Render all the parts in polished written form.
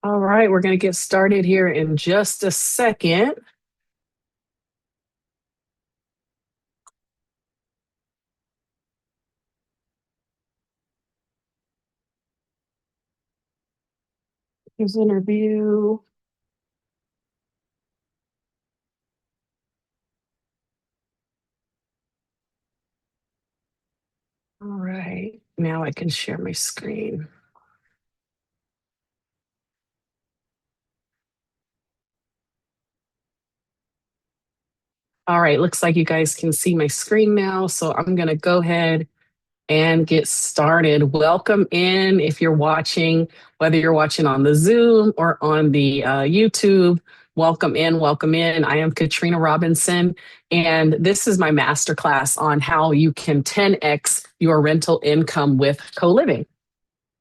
All right, we're going to get started here in just a second. Here's interview. All right, now I can share my screen. All right, looks like you guys can see my screen now. So I'm going to go ahead and get started. Welcome in if you're watching, whether you're watching on the Zoom or on the YouTube. Welcome in, welcome in. I am Katrina Robinson, and this is my masterclass on how you can 10x your rental income with co-living.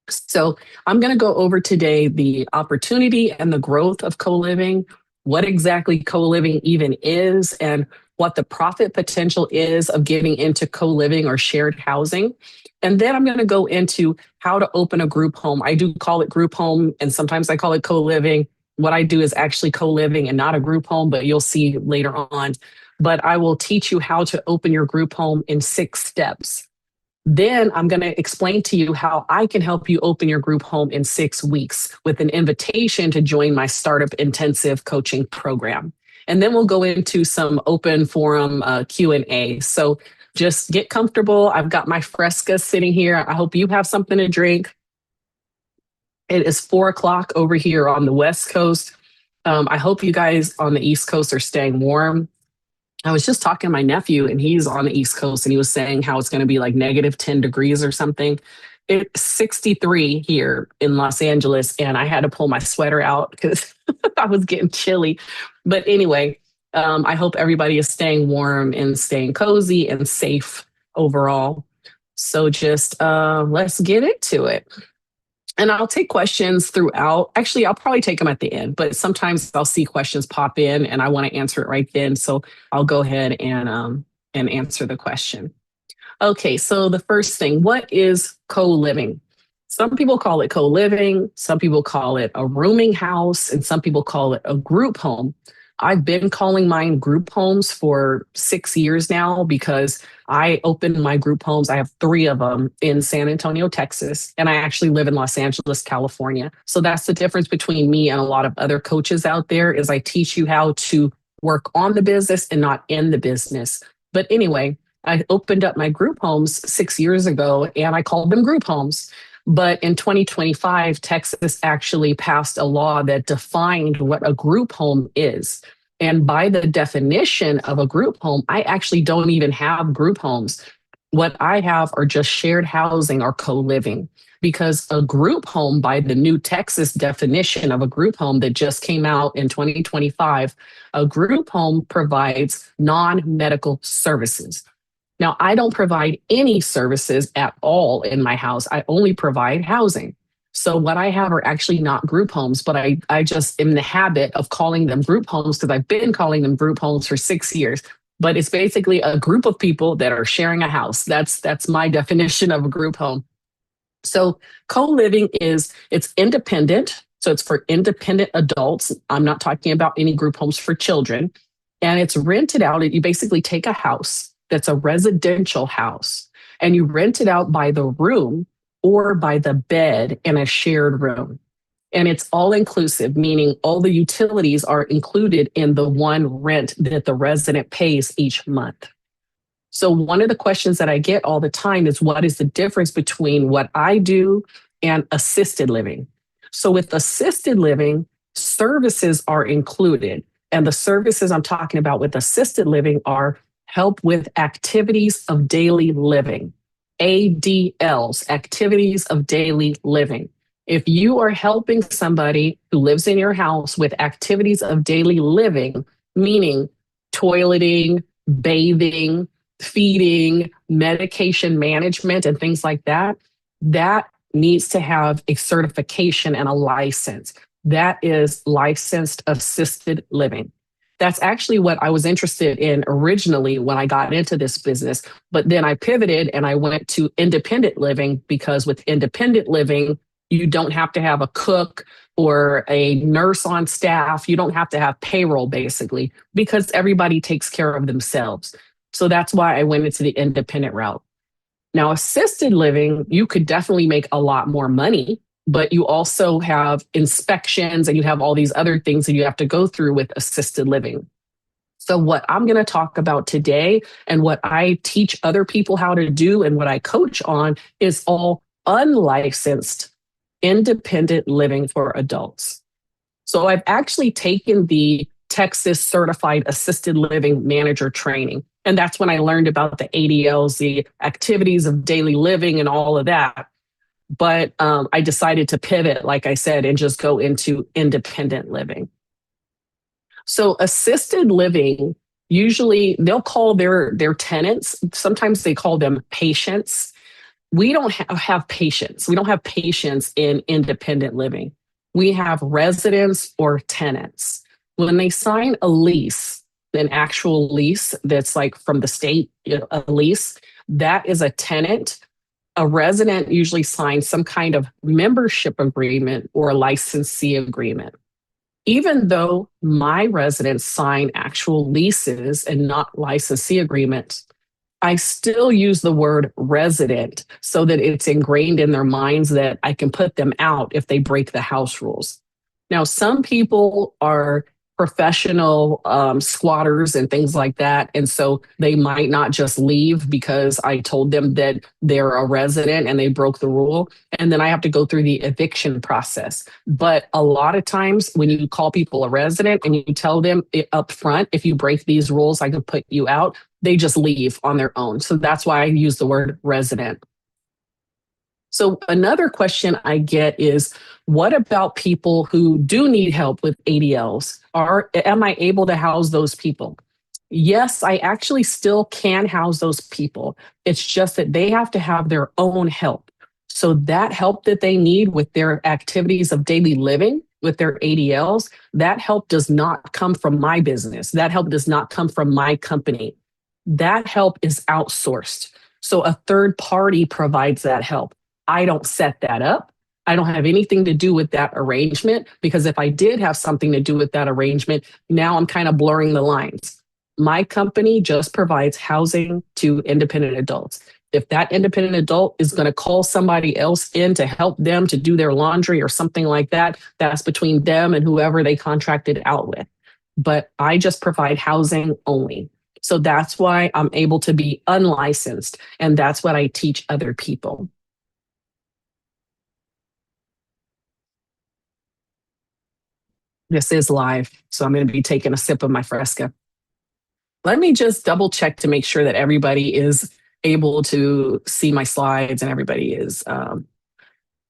So I'm going to go over today the opportunity and the growth of co-living, what exactly co-living even is, and what the profit potential is of getting into co-living or shared housing. And then I'm going to go into how to open a group home. I do call it group home, and sometimes I call it co-living. What I do is actually co-living and not a group home, but you'll see later on. But I will teach you how to open your group home in 6 steps. Then I'm going to explain to you how I can help you open your group home in 6 weeks with an invitation to join my startup intensive coaching program. And then we'll go into some open forum Q&A. So just get comfortable. I've got my Fresca sitting here. I hope you have something to drink. It is 4 o'clock over here on the West Coast. I hope you guys on the East Coast are staying warm. I was just talking to my nephew, and he's on the East Coast, and he was saying how it's going to be like negative 10 degrees or something. It's 63 here in Los Angeles, and I had to pull my sweater out because I was getting chilly. But anyway, I hope everybody is staying warm and staying cozy and safe overall. So just let's get into it. And I'll take questions throughout. Actually, I'll probably take them at the end, but sometimes I'll see questions pop in and I want to answer it right then. So I'll go ahead and answer the question. Okay, so the first thing, what is co-living? Some people call it co-living, some people call it a rooming house, and some people call it a group home. I've been calling mine group homes for 6 years now because I opened my group homes. I have 3 of them in San Antonio, Texas, and I actually live in Los Angeles, California. So that's the difference between me and a lot of other coaches out there is I teach you how to work on the business and not in the business. But anyway, I opened up my group homes 6 years ago and I called them group homes. But in 2025, Texas actually passed a law that defined what a group home is. And by the definition of a group home, I actually don't even have group homes. What I have are just shared housing or co-living. Because a group home, by the new Texas definition of a group home that just came out in 2025, a group home provides non-medical services. Now, I don't provide any services at all in my house. I only provide housing. So what I have are actually not group homes, but I just am in the habit of calling them group homes because I've been calling them group homes for 6 years. But it's basically a group of people that are sharing a house. That's my definition of a group home. So co-living it's independent. So it's for independent adults. I'm not talking about any group homes for children. And it's rented out. You basically take a house that's a residential house and you rent it out by the room or by the bed in a shared room. And it's all inclusive, meaning all the utilities are included in the one rent that the resident pays each month. So one of the questions that I get all the time is what is the difference between what I do and assisted living? So with assisted living, services are included. And the services I'm talking about with assisted living are help with activities of daily living, ADLs, activities of daily living. If you are helping somebody who lives in your house with activities of daily living, meaning toileting, bathing, feeding, medication management, and things like that, that needs to have a certification and a license. That is licensed assisted living. That's actually what I was interested in originally when I got into this business. But then I pivoted and I went to independent living because with independent living, You don't have to have a cook or a nurse on staff. You don't have to have payroll, basically, because everybody takes care of themselves. So that's why I went into the independent route. Now, assisted living, you could definitely make a lot more money, but you also have inspections and you have all these other things that you have to go through with assisted living. So, what I'm going to talk about today and what I teach other people how to do and what I coach on is all unlicensed independent living for adults. So, I've actually taken the Texas Certified Assisted Living Manager training. And that's when I learned about the ADLs, the activities of daily living, and all of that. But I decided to pivot, like I said, and just go into independent living. So assisted living, usually they'll call their tenants, sometimes they call them patients. We don't have patients. We don't have patients in independent living. We have residents or tenants. When they sign a lease, an actual lease that's like from the state, a lease, that is a tenant. A resident usually signs some kind of membership agreement or a licensee agreement. Even though my residents sign actual leases and not licensee agreements, I still use the word resident so that it's ingrained in their minds that I can put them out if they break the house rules. Now, some people are professional squatters and things like that. And so they might not just leave because I told them that they're a resident and they broke the rule. And then I have to go through the eviction process. But a lot of times when you call people a resident and you tell them up front, if you break these rules, I can put you out, they just leave on their own. So that's why I use the word resident. So another question I get is, what about people who do need help with ADLs? Am I able to house those people? Yes, I actually still can house those people. It's just that they have to have their own help. So that help that they need with their activities of daily living, with their ADLs, that help does not come from my business. That help does not come from my company. That help is outsourced. So a third party provides that help. I don't set that up. I don't have anything to do with that arrangement, because if I did have something to do with that arrangement, now I'm kind of blurring the lines. My company just provides housing to independent adults. If that independent adult is going to call somebody else in to help them to do their laundry or something like that, that's between them and whoever they contracted out with. But I just provide housing only. So that's why I'm able to be unlicensed. And that's what I teach other people. This is live, so I'm going to be taking a sip of my Fresca. Let me just double check to make sure that everybody is able to see my slides and everybody is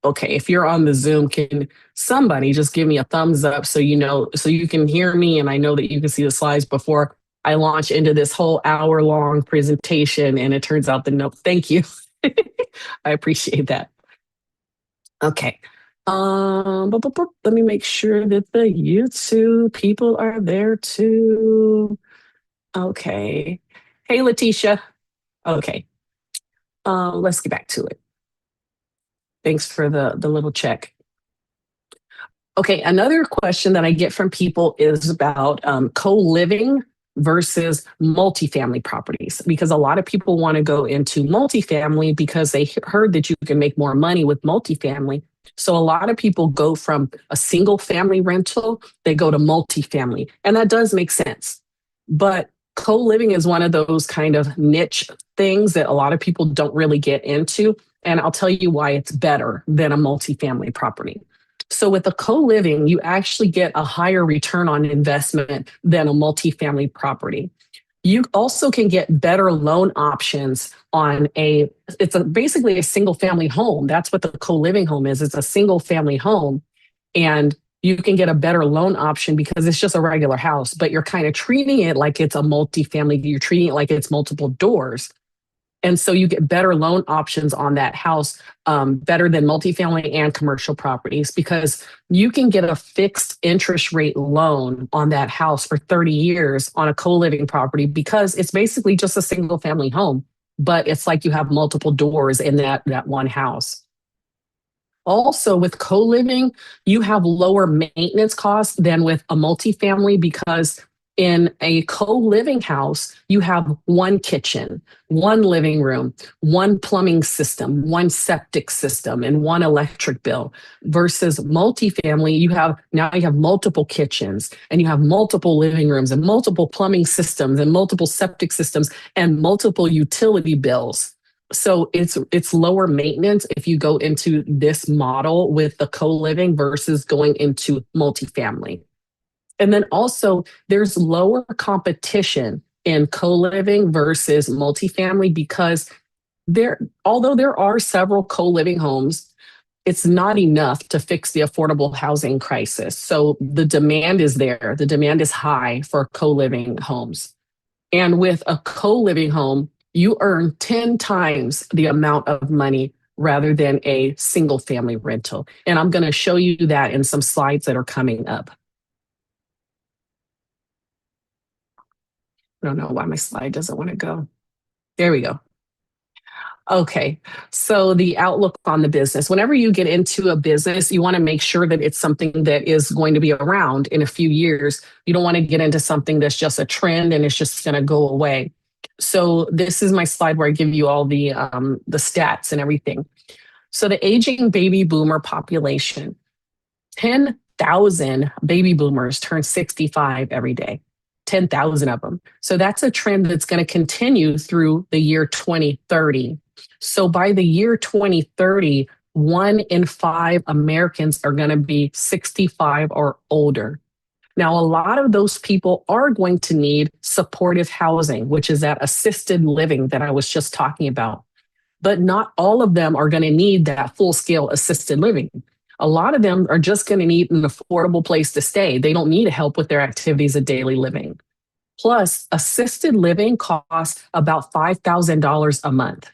okay. If you're on the Zoom, can somebody just give me a thumbs up so you know, so you can hear me and I know that you can see the slides before I launch into this whole hour-long presentation and it turns out the no. Thank you. I appreciate that. Okay. Let me make sure that the YouTube people are there too. Okay. Hey, Letitia. Okay. Let's get back to it. Thanks for the little check. Okay, another question that I get from people is about co-living versus multifamily properties, because a lot of people want to go into multifamily because they heard that you can make more money with multifamily. So a lot of people go from a single family rental, they go to multifamily, and that does make sense. But co-living is one of those kind of niche things that a lot of people don't really get into. And I'll tell you why it's better than a multifamily property. So with a co-living, you actually get a higher return on investment than a multifamily property. You also can get better loan options on basically a single family home. That's what the co-living home is. It's a single family home. And you can get a better loan option because it's just a regular house, but you're kind of treating it like it's a multifamily. You're treating it like it's multiple doors. And so you get better loan options on that house, better than multifamily and commercial properties, because you can get a fixed interest rate loan on that house for 30 years on a co-living property, because it's basically just a single family home, but it's like you have multiple doors in that one house. Also, with co living, you have lower maintenance costs than with a multifamily because in a co living house, you have one kitchen, one living room, one plumbing system, one septic system, and one electric bill. Versus multifamily, you have multiple kitchens and you have multiple living rooms and multiple plumbing systems and multiple septic systems and multiple utility bills. So it's lower maintenance if you go into this model with the co-living versus going into multifamily. And then also there's lower competition in co-living versus multifamily because although there are several co-living homes, it's not enough to fix the affordable housing crisis. So the demand is there. The demand is high for co-living homes. And with a co living home, you earn 10 times the amount of money rather than a single family rental. And I'm going to show you that in some slides that are coming up. I don't know why my slide doesn't want to go. There we go. Okay, so the outlook on the business. Whenever you get into a business, you want to make sure that it's something that is going to be around in a few years. You don't want to get into something that's just a trend and it's just going to go away. So this is my slide where I give you all the stats and everything. So the aging baby boomer population, 10,000 baby boomers turn 65 every day. 10,000 of them. So that's a trend that's going to continue through the year 2030. So by the year 2030, 1 in 5 Americans are going to be 65 or older. Now, a lot of those people are going to need supportive housing, which is that assisted living that I was just talking about. But not all of them are going to need that full scale assisted living. A lot of them are just going to need an affordable place to stay. They don't need help with their activities of daily living. Plus, assisted living costs about $5,000 a month.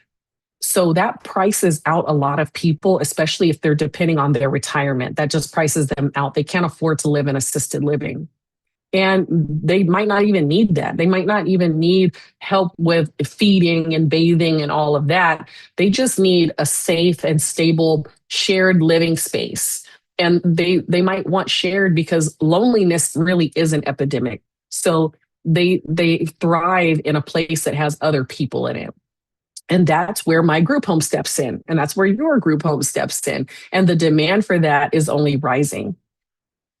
So that prices out a lot of people, especially if they're depending on their retirement. That just prices them out. They can't afford to live in assisted living. And they might not even need that. They might not even need help with feeding and bathing and all of that. They just need a safe and stable shared living space. And they might want shared because loneliness really is an epidemic. So they thrive in a place that has other people in it. And that's where my group home steps in. And that's where your group home steps in. And the demand for that is only rising.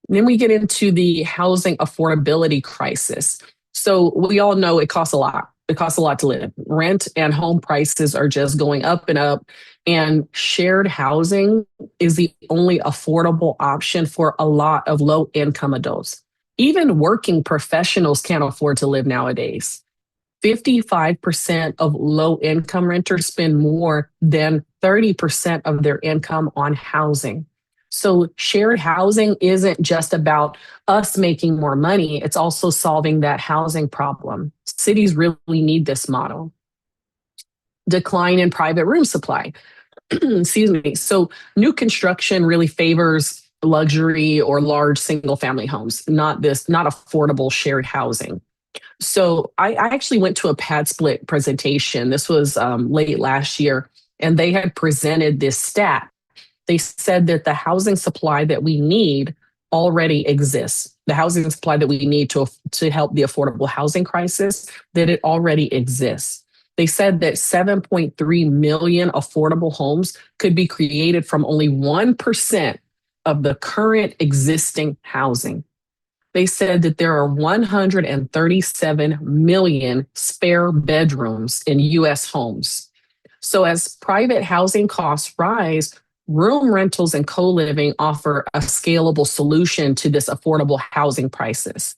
Then we get into the housing affordability crisis. So we all know it costs a lot. It costs a lot to live. Rent and home prices are just going up and up. And shared housing is the only affordable option for a lot of low income adults. Even working professionals can't afford to live nowadays. 55% of low income renters spend more than 30% of their income on housing. So shared housing isn't just about us making more money, it's also solving that housing problem. Cities really need this model. Decline in private room supply. Excuse me. So new construction really favors luxury or large single family homes, not affordable shared housing. So I actually went to a pad split presentation. This was late last year, and they had presented this stat. They said that the housing supply that we need already exists. The housing supply that we need to help the affordable housing crisis, that it already exists. They said that 7.3 million affordable homes could be created from only 1% of the current existing housing. They said that there are 137 million spare bedrooms in US homes. So as private housing costs rise, room rentals and co-living offer a scalable solution to this affordable housing crisis.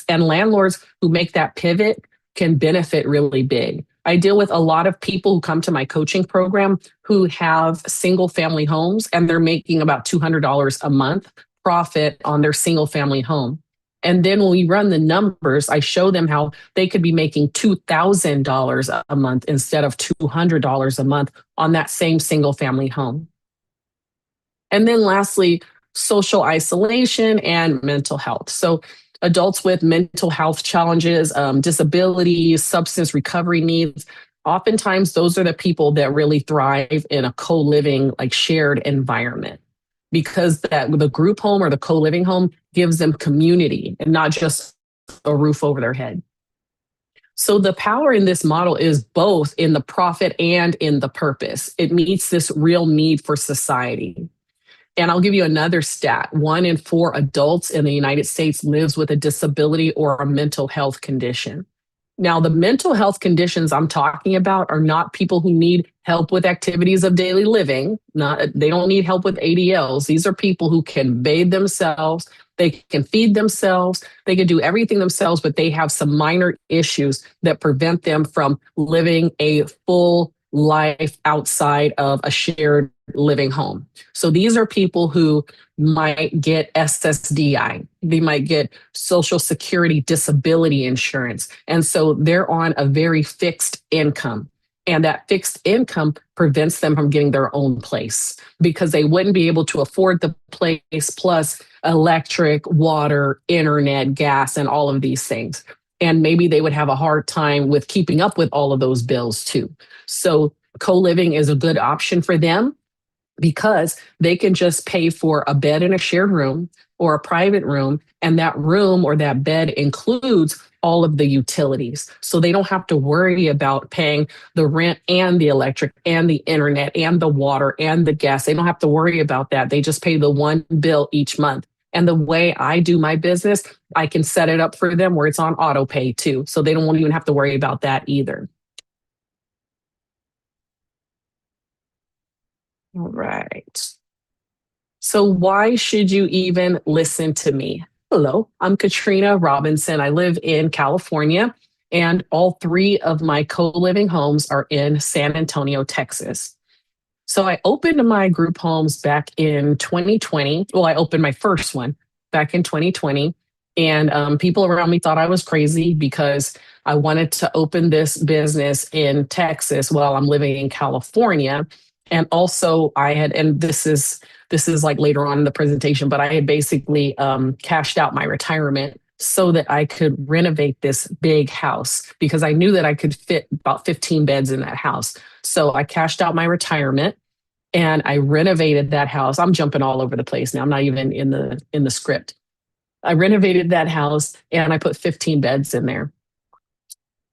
And landlords who make that pivot can benefit really big. I deal with a lot of people who come to my coaching program who have single family homes and they're making about $200 a month profit on their single family home. And then when we run the numbers, I show them how they could be making $2,000 a month instead of $200 a month on that same single family home. And then lastly, social isolation and mental health. So adults with mental health challenges, disabilities, substance recovery needs, Oftentimes, those are the people that really thrive in a co-living, like shared environment, because that the group home or the co-living home gives them community and not just a roof over their head. So the power in this model is both in the profit and in the purpose. It meets this real need for society. And I'll give you another stat. 1 in 4 adults in the United States lives with a disability or a mental health condition. Now, the mental health conditions I'm talking about are not people who need help with activities of daily living. They don't need help with ADLs. These are people who can bathe themselves, they can feed themselves, they can do everything themselves, but they have some minor issues that prevent them from living a full life outside of a shared living home. So these are people who might get SSDI, they might get Social Security disability insurance. And so they're on a very fixed income. And that fixed income prevents them from getting their own place because they wouldn't be able to afford the place plus electric, water, internet, gas, and all of these things. And maybe they would have a hard time with keeping up with all of those bills too. So co-living is a good option for them because they can just pay for a bed in a shared room or a private room, and that room or that bed includes all of the utilities. So they don't have to worry about paying the rent and the electric and the internet and the water and the gas. They don't have to worry about that. They just pay the one bill each month. And the way I do my business, I can set it up for them where it's on auto pay too. So they don't even have to worry about that either. All right. So why should you even listen to me? Hello, I'm Katrina Robinson. I live in California, and all 3 of my co-living homes are in San Antonio, Texas. So I opened my group homes back in 2020. Well, I opened my first one back in 2020. And people around me thought I was crazy because I wanted to open this business in Texas while I'm living in California. And also and this is like later on in the presentation, but I had basically cashed out my retirement so that I could renovate this big house because I knew that I could fit about 15 beds in that house. So I cashed out my retirement and I renovated that house. I'm jumping all over the place now. I'm not even in the script. I renovated that house and I put 15 beds in there.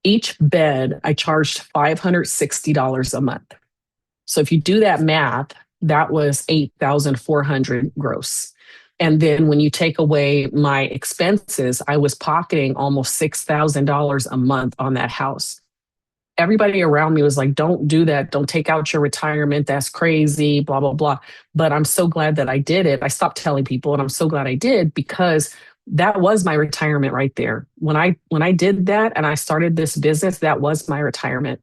Each bed I charged $560 a month. So if you do that math, that was 8,400 gross. And then when you take away my expenses, I was pocketing almost $6,000 a month on that house. Everybody around me was like, don't do that. Don't take out your retirement. That's crazy, blah, blah, blah. But I'm so glad that I did it. I stopped telling people and I'm so glad I did because that was my retirement right there. When I did that and I started this business, that was my retirement.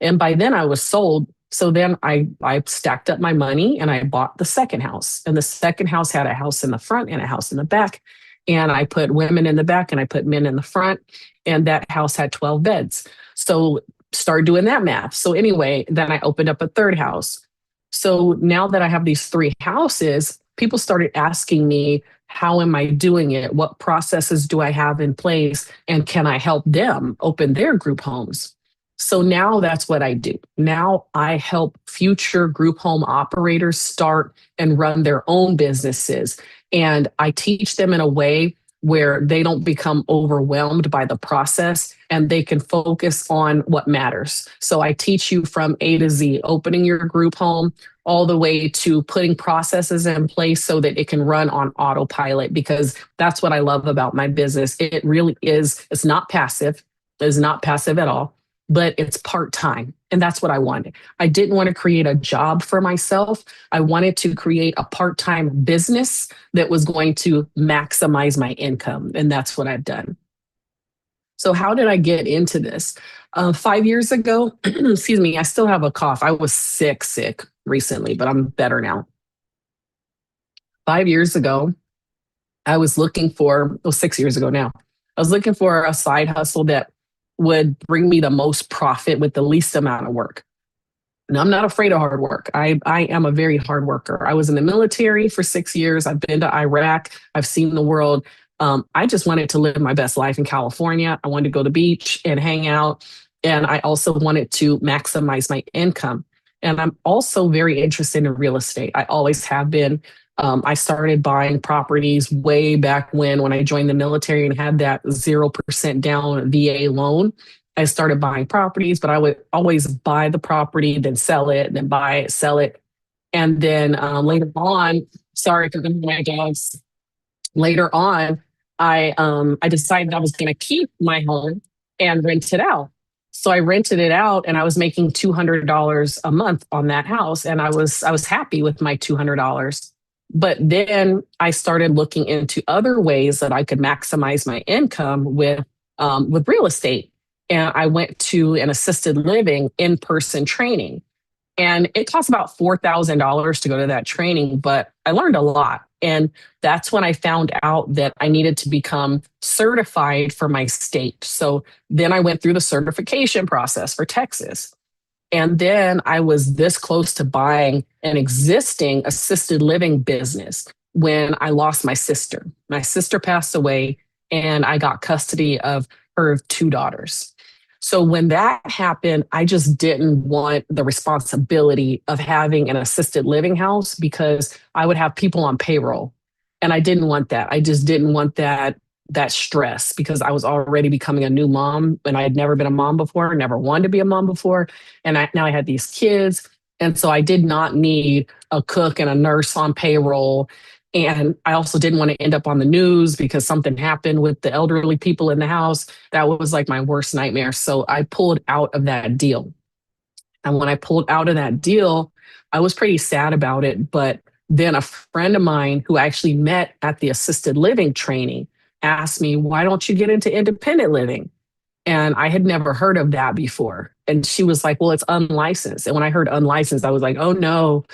And by then I was sold. So then I stacked up my money and I bought the second house. And the second house had a house in the front and a house in the back. And I put women in the back and I put men in the front. And that house had 12 beds. So start doing that math. So anyway, then I opened up a third house. So now that I have these 3 houses, people started asking me, how am I doing it? What processes do I have in place? And can I help them open their group homes? So now that's what I do. Now I help future group home operators start and run their own businesses. And I teach them in a way where they don't become overwhelmed by the process and they can focus on what matters. So I teach you from A to Z, opening your group home all the way to putting processes in place so that it can run on autopilot, because that's what I love about my business. It really is, it's not passive. It's not passive at all, but it's part-time. And that's what I wanted. I didn't want to create a job for myself. I wanted to create a part-time business that was going to maximize my income. And that's what I've done. So how did I get into this? 5 years ago, excuse me, I still have a cough. I was sick recently, but I'm better now. 5 years ago, I was looking for, 6 years ago now, I was looking for a side hustle that would bring me the most profit with the least amount of work. And I'm not afraid of hard work. I am a very hard worker. I was in the military for 6 years. I've been to Iraq. I've seen the world. I just wanted to live my best life in California. I wanted to go to the beach and hang out. And I also wanted to maximize my income. And I'm also very interested in real estate. I always have been. I started buying properties way back when I joined the military and had that 0% down VA loan. I started buying properties, but I would always buy the property, then sell it, then buy it, sell it. And then later on, sorry for my dogs. Later on, I decided I was going to keep my home and rent it out. So I rented it out, and I was making $200 a month on that house, and I was happy with my $200. But then I started looking into other ways that I could maximize my income with real estate, and I went to an assisted living in person training. And it cost about $4,000 to go to that training, but I learned a lot. And that's when I found out that I needed to become certified for my state. So then I went through the certification process for Texas. And then I was this close to buying an existing assisted living business when I lost my sister. My sister passed away, and I got custody of her two daughters. So when that happened, I just didn't want the responsibility of having an assisted living house because I would have people on payroll. And I didn't want that. I just didn't want that stress because I was already becoming a new mom and I had never been a mom before, never wanted to be a mom before. And now I had these kids. And so I did not need a cook and a nurse on payroll. And I also didn't want to end up on the news because something happened with the elderly people in the house. That was like my worst nightmare. So I pulled out of that deal. And when I pulled out of that deal, I was pretty sad about it. But then a friend of mine who I actually met at the assisted living training asked me, why don't you get into independent living? And I had never heard of that before. And she was like, well, it's unlicensed. And when I heard unlicensed, I was like, oh no,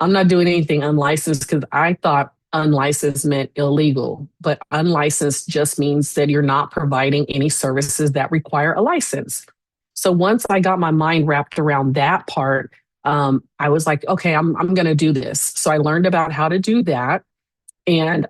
I'm not doing anything unlicensed because I thought unlicensed meant illegal. But unlicensed just means that you're not providing any services that require a license. So once I got my mind wrapped around that part, I was like, okay, I'm going to do this. So I learned about how to do that. And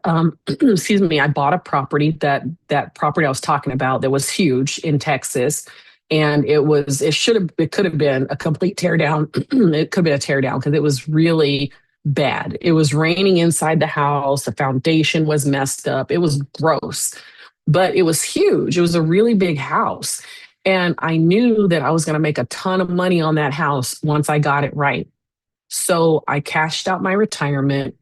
excuse me, I bought a property that property I was talking about that was huge in Texas. And it could have been a complete tear down. It could have been a tear down because it was really bad. It was raining inside the house. The foundation was messed up. It was gross, but it was huge. It was a really big house. And I knew that I was going to make a ton of money on that house once I got it right. So I cashed out my retirement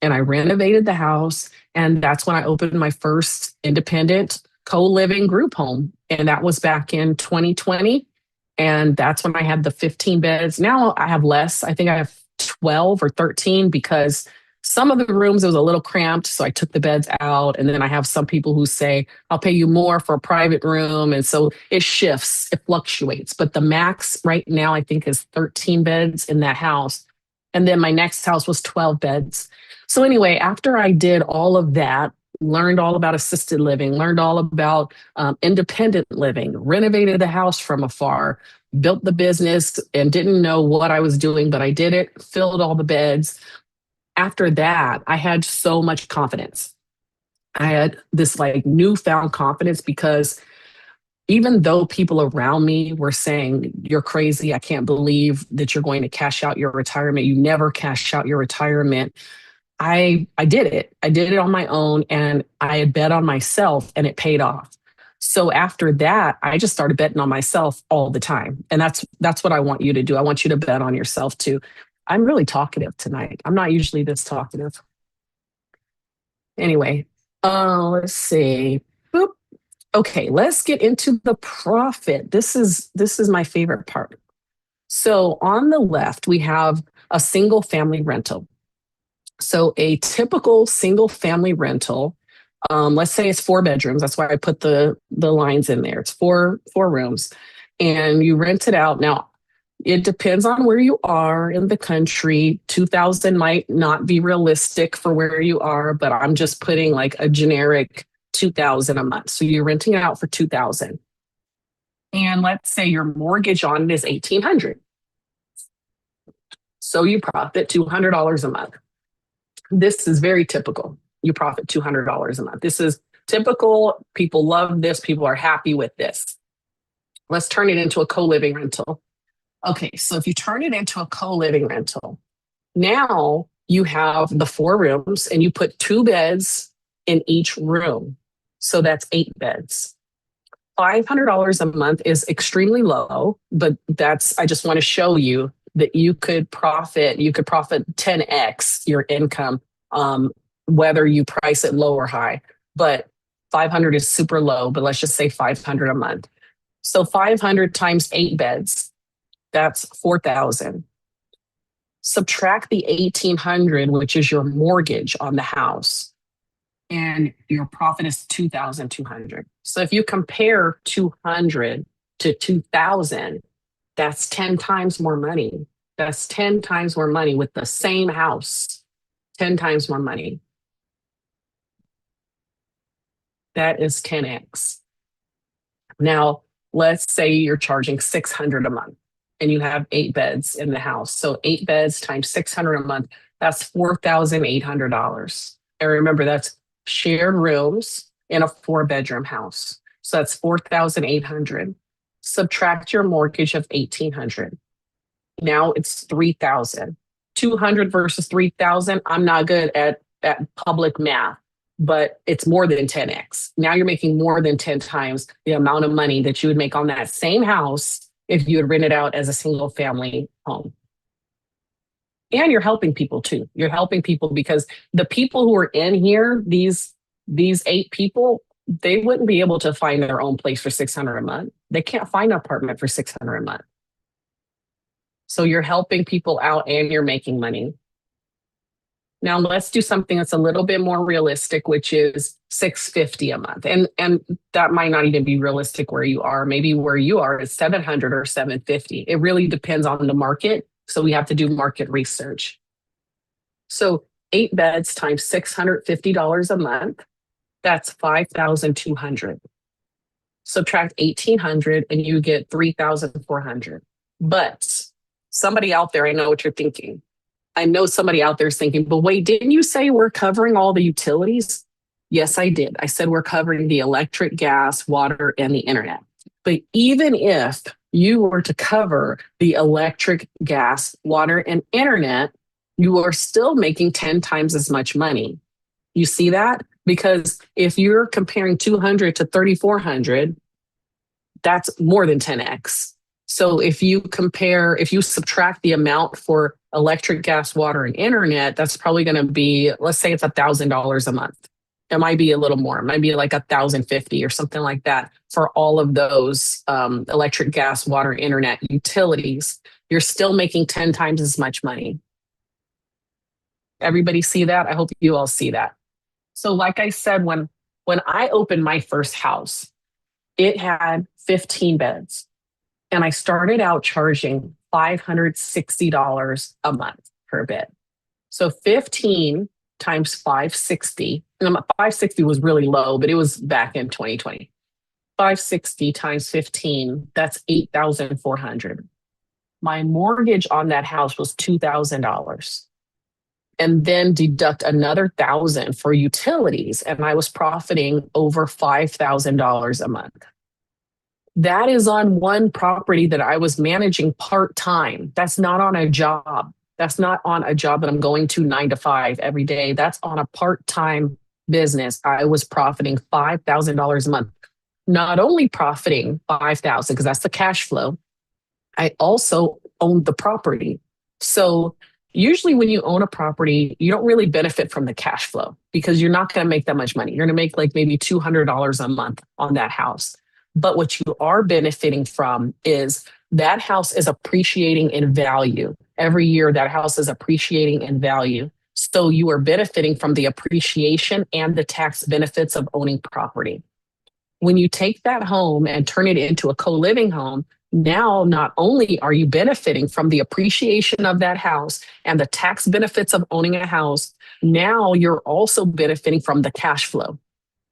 and I renovated the house. And that's when I opened my first independent co-living group home. And that was back in 2020. And that's when I had the 15 beds. Now I have less. I think I have 12 or 13 because some of the rooms it was a little cramped. So I took the beds out. And then I have some people who say, I'll pay you more for a private room. And so it shifts, it fluctuates. But the max right now, I think, is 13 beds in that house. And then my next house was 12 beds. So anyway, after I did all of that, learned all about assisted living, learned all about independent living, renovated the house from afar, built the business and didn't know what I was doing, but I did it, filled all the beds. After that, I had so much confidence. I had this like newfound confidence because even though people around me were saying, you're crazy, I can't believe that you're going to cash out your retirement. You never cash out your retirement. I did it. I did it on my own and I had bet on myself and it paid off. So after that, I just started betting on myself all the time. And that's what I want you to do. I want you to bet on yourself too. I'm really talkative tonight. I'm not usually this talkative. Anyway, let's see. Boop. Okay, let's get into the profit. This is my favorite part. So on the left, we have a single family rental. So a typical single family rental, let's say it's 4 bedrooms. That's why I put the lines in there. It's four rooms, and you rent it out. Now, it depends on where you are in the country. 2,000 might not be realistic for where you are, but I'm just putting like a generic 2,000 a month. So you're renting it out for 2,000, and let's say your mortgage on it is 1,800. So you profit $200 a month. This is very typical. You profit $200 a month. This is typical. People love this. People are happy with this. Let's turn it into a co-living rental. Okay, so if you turn it into a co-living rental, now you have the 4 rooms and you put 2 beds in each room. So that's 8 beds. $500 a month is extremely low, but I just want to show you that you could profit 10x your income, whether you price it low or high. But 500 is super low, but let's just say 500 a month. So 500 times 8 beds, that's 4,000. Subtract the 1,800, which is your mortgage on the house, and your profit is 2,200. So if you compare 200 to 2,000, that's 10 times more money. That's 10 times more money with the same house. 10 times more money. That is 10x. Now, let's say you're charging 600 a month and you have 8 beds in the house. So 8 beds times 600 a month, that's $4,800. And remember, that's shared rooms in a 4-bedroom house. So that's 4,800. Subtract your mortgage of 1,800. Now it's 3,000. 200 versus 3,000. I'm not good at public math, but it's more than 10x. Now you're making more than 10 times the amount of money that you would make on that same house if you had rented out as a single family home. And you're helping people too. You're helping people because the people who are in here, these 8 people, they wouldn't be able to find their own place for 600 a month. They can't find an apartment for 600 a month. So you're helping people out and you're making money. Now let's do something that's a little bit more realistic, which is $650 a month. And that might not even be realistic where you are. Maybe where you are is $700 or $750. It really depends on the market. So we have to do market research. So 8 beds times $650 a month, that's $5,200. Subtract 1,800 and you get 3,400. But somebody out there, I know what you're thinking. I know somebody out there is thinking, but wait, didn't you say we're covering all the utilities? Yes, I did. I said we're covering the electric, gas, water, and the internet. But even if you were to cover the electric, gas, water, and internet, you are still making 10 times as much money. You see that? Because if you're comparing 200 to 3,400, that's more than 10x. So if you subtract the amount for electric, gas, water, and internet, that's probably going to be, let's say it's $1,000 a month. It might be a little more. It might be like $1,050 or something like that for all of those electric, gas, water, internet utilities. You're still making 10 times as much money. Everybody see that? I hope you all see that. So like I said, when I opened my first house, it had 15 beds. And I started out charging $560 a month per bed. So 15 times 560, and 560 was really low, but it was back in 2020. 560 times 15, that's 8,400. My mortgage on that house was $2,000. And then deduct another $1,000 for utilities, and I was profiting over $5,000 a month. That is on one property that I was managing part-time. That's not on a job. That's not on a job that I'm going to 9 to 5 every day. That's on a part-time business. I was profiting $5,000 a month. Not only profiting $5,000, because that's the cash flow, I also owned the property. So usually when you own a property, you don't really benefit from the cash flow because you're not going to make that much money. You're going to make like maybe $200 a month on that house. But what you are benefiting from is that house is appreciating in value. Every year, that house is appreciating in value. So you are benefiting from the appreciation and the tax benefits of owning property. When you take that home and turn it into a co-living home, now not only are you benefiting from the appreciation of that house and the tax benefits of owning a house, now you're also benefiting from the cash flow.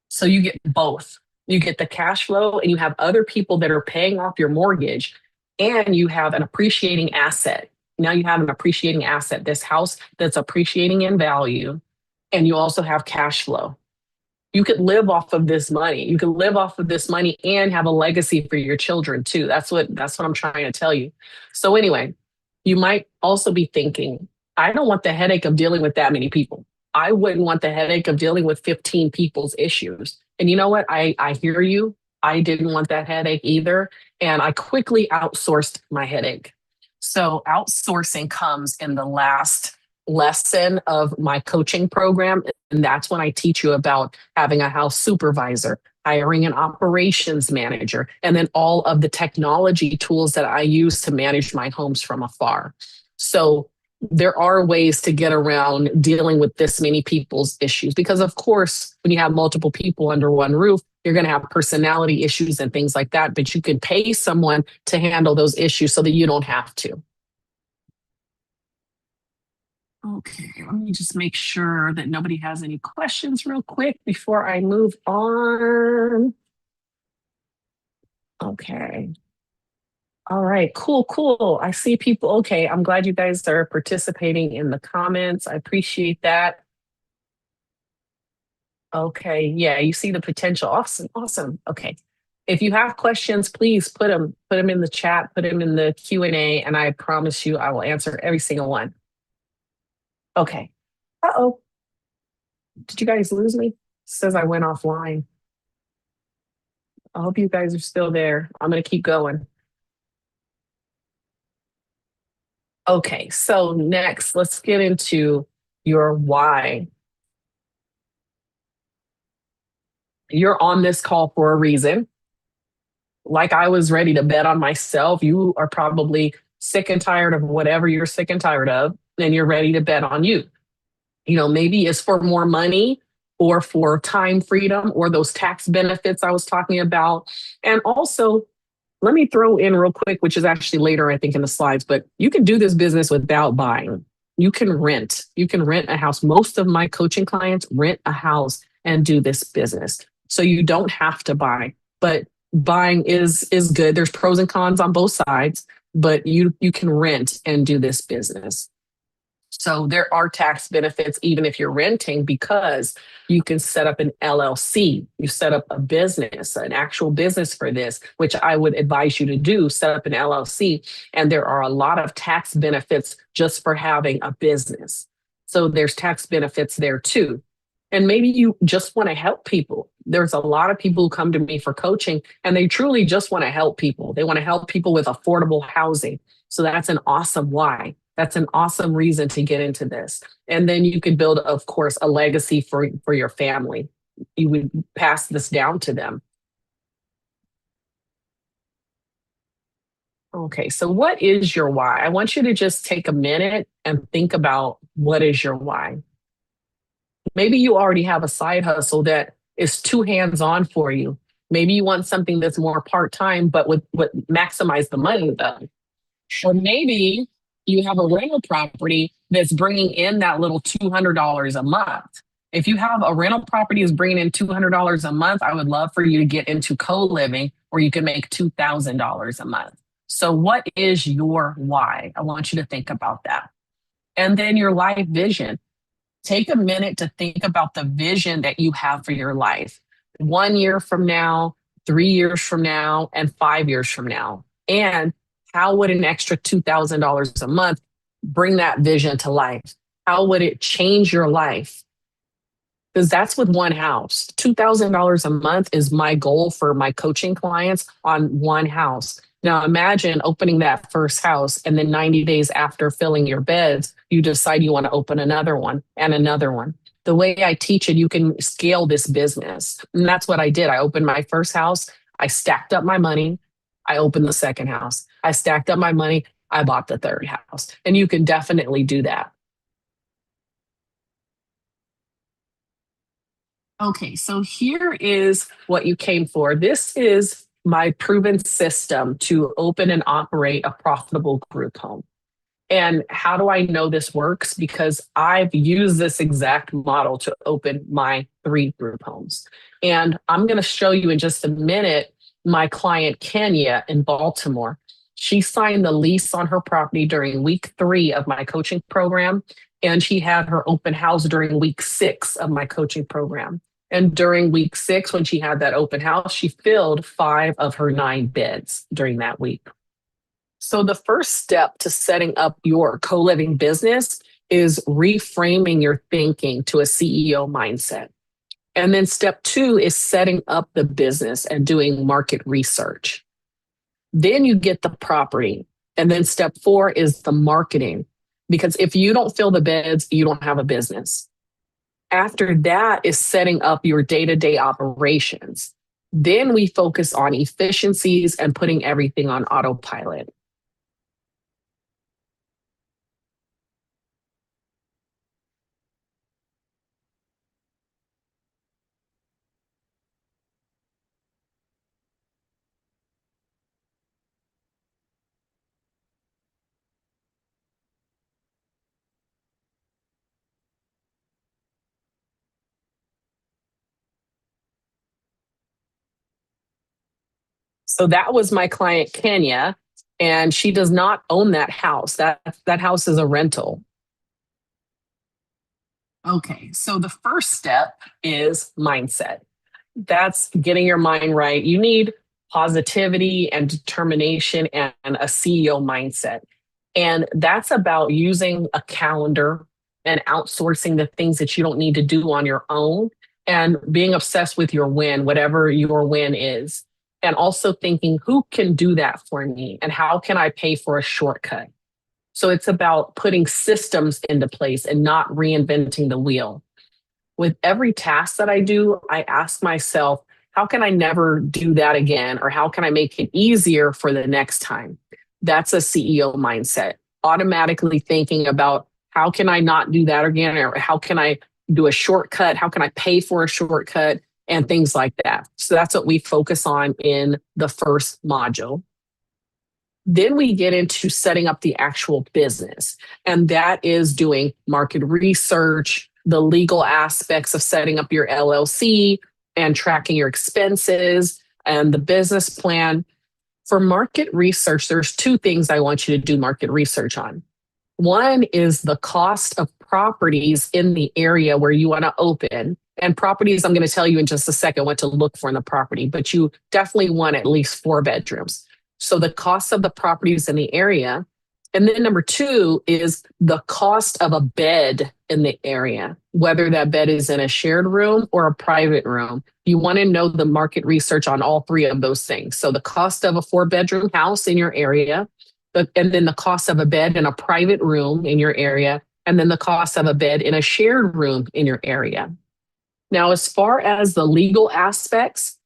So you get both. You get the cash flow and you have other people that are paying off your mortgage, and you have an appreciating asset. Now you have an appreciating asset, this house that's appreciating in value, and you also have cash flow. You could live off of this money. You could live off of this money and have a legacy for your children too. That's what I'm trying to tell you. So anyway, you might also be thinking, I don't want the headache of dealing with that many people. I wouldn't want the headache of dealing with 15 people's issues. And you know what? I hear you. I didn't want that headache either. And I quickly outsourced my headache. So outsourcing comes in the last lesson of my coaching program. And that's when I teach you about having a house supervisor, hiring an operations manager, and then all of the technology tools that I use to manage my homes from afar. So there are ways to get around dealing with this many people's issues because, of course, when you have multiple people under one roof, you're going to have personality issues and things like that, but you can pay someone to handle those issues so that you don't have to. Okay, let me just make sure that nobody has any questions real quick before I move on. Okay. All right, cool, cool. I see people. Okay, I'm glad you guys are participating in the comments. I appreciate that. Okay, yeah, you see the potential. Awesome, awesome. Okay. If you have questions, please put them in the chat, put them in the Q&A, and I promise you I will answer every single one. Okay. Uh-oh. Did you guys lose me? It says I went offline. I hope you guys are still there. I'm going to keep going. Okay, so next, let's get into your why. You're on this call for a reason. Like I was ready to bet on myself, you are probably sick and tired of whatever you're sick and tired of, and you're ready to bet on you. You know, maybe it's for more money or for time freedom or those tax benefits I was talking about. And also, let me throw in real quick, which is actually later, I think, in the slides, but you can do this business without buying. You can rent. You can rent a house. Most of my coaching clients rent a house and do this business. So you don't have to buy, but buying is good. There's pros and cons on both sides, but you can rent and do this business. So there are tax benefits even if you're renting because you can set up an LLC. You set up a business, an actual business for this, which I would advise you to do, set up an LLC. And there are a lot of tax benefits just for having a business. So there's tax benefits there too. And maybe you just want to help people. There's a lot of people who come to me for coaching and they truly just want to help people. They want to help people with affordable housing. So that's an awesome why. That's an awesome reason to get into this. And then you could build, of course, a legacy for your family. You would pass this down to them. Okay, so what is your why? I want you to just take a minute and think about what is your why. Maybe you already have a side hustle that is too hands-on for you. Maybe you want something that's more part-time, but would maximize the money though. Or maybe you have a rental property that's bringing in that little $200 a month. If you have a rental property that's bringing in $200 a month, I would love for you to get into co-living where you can make $2,000 a month. So what is your why? I want you to think about that. And then your life vision. Take a minute to think about the vision that you have for your life 1 year from now, 3 years from now, and 5 years from now. And how would an extra $2,000 a month bring that vision to life? How would it change your life? Because that's with one house. $2,000 a month is my goal for my coaching clients on one house. Now imagine opening that first house and then 90 days after filling your beds, you decide you want to open another one and another one. The way I teach it, you can scale this business. And that's what I did. I opened my first house. I stacked up my money. I opened the second house. I stacked up my money. I bought the third house. And you can definitely do that. Okay, so here is what you came for. This is my proven system to open and operate a profitable group home. And how do I know this works? Because I've used this exact model to open my 3 group homes. And I'm going to show you in just a minute my client Kenya in Baltimore. She signed the lease on her property during week 3 of my coaching program. And she had her open house during week 6 of my coaching program. And during week 6, when she had that open house, she filled 5 of her 9 beds during that week. So the first step to setting up your co-living business is reframing your thinking to a CEO mindset. And then step 2 is setting up the business and doing market research. Then you get the property. And then step 4 is the marketing. Because if you don't fill the beds, you don't have a business. After that is setting up your day-to-day operations. Then we focus on efficiencies and putting everything on autopilot. So that was my client, Kenya, and she does not own that house. That house is a rental. Okay, so the first step is mindset. That's getting your mind right. You need positivity and determination and a CEO mindset. And that's about using a calendar and outsourcing the things that you don't need to do on your own and being obsessed with your win, whatever your win is. And also thinking, who can do that for me? And how can I pay for a shortcut? So it's about putting systems into place and not reinventing the wheel. With every task that I do, I ask myself, how can I never do that again? Or how can I make it easier for the next time? That's a CEO mindset. Automatically thinking about how can I not do that again? Or how can I do a shortcut? How can I pay for a shortcut? And things like that. So that's what we focus on in the first module. Then we get into setting up the actual business, and that is doing market research, the legal aspects of setting up your LLC and tracking your expenses and the business plan. For market research, there's 2 things I want you to do market research on. One is the cost of properties in the area where you want to open. And properties, I'm going to tell you in just a second what to look for in the property, but you definitely want at least 4 bedrooms. So the cost of the properties in the area. And then number 2 is the cost of a bed in the area, whether that bed is in a shared room or a private room. You want to know the market research on all 3 of those things. So the cost of a 4-bedroom house in your area, and then the cost of a bed in a private room in your area, and then the cost of a bed in a shared room in your area. Now, as far as the legal aspects,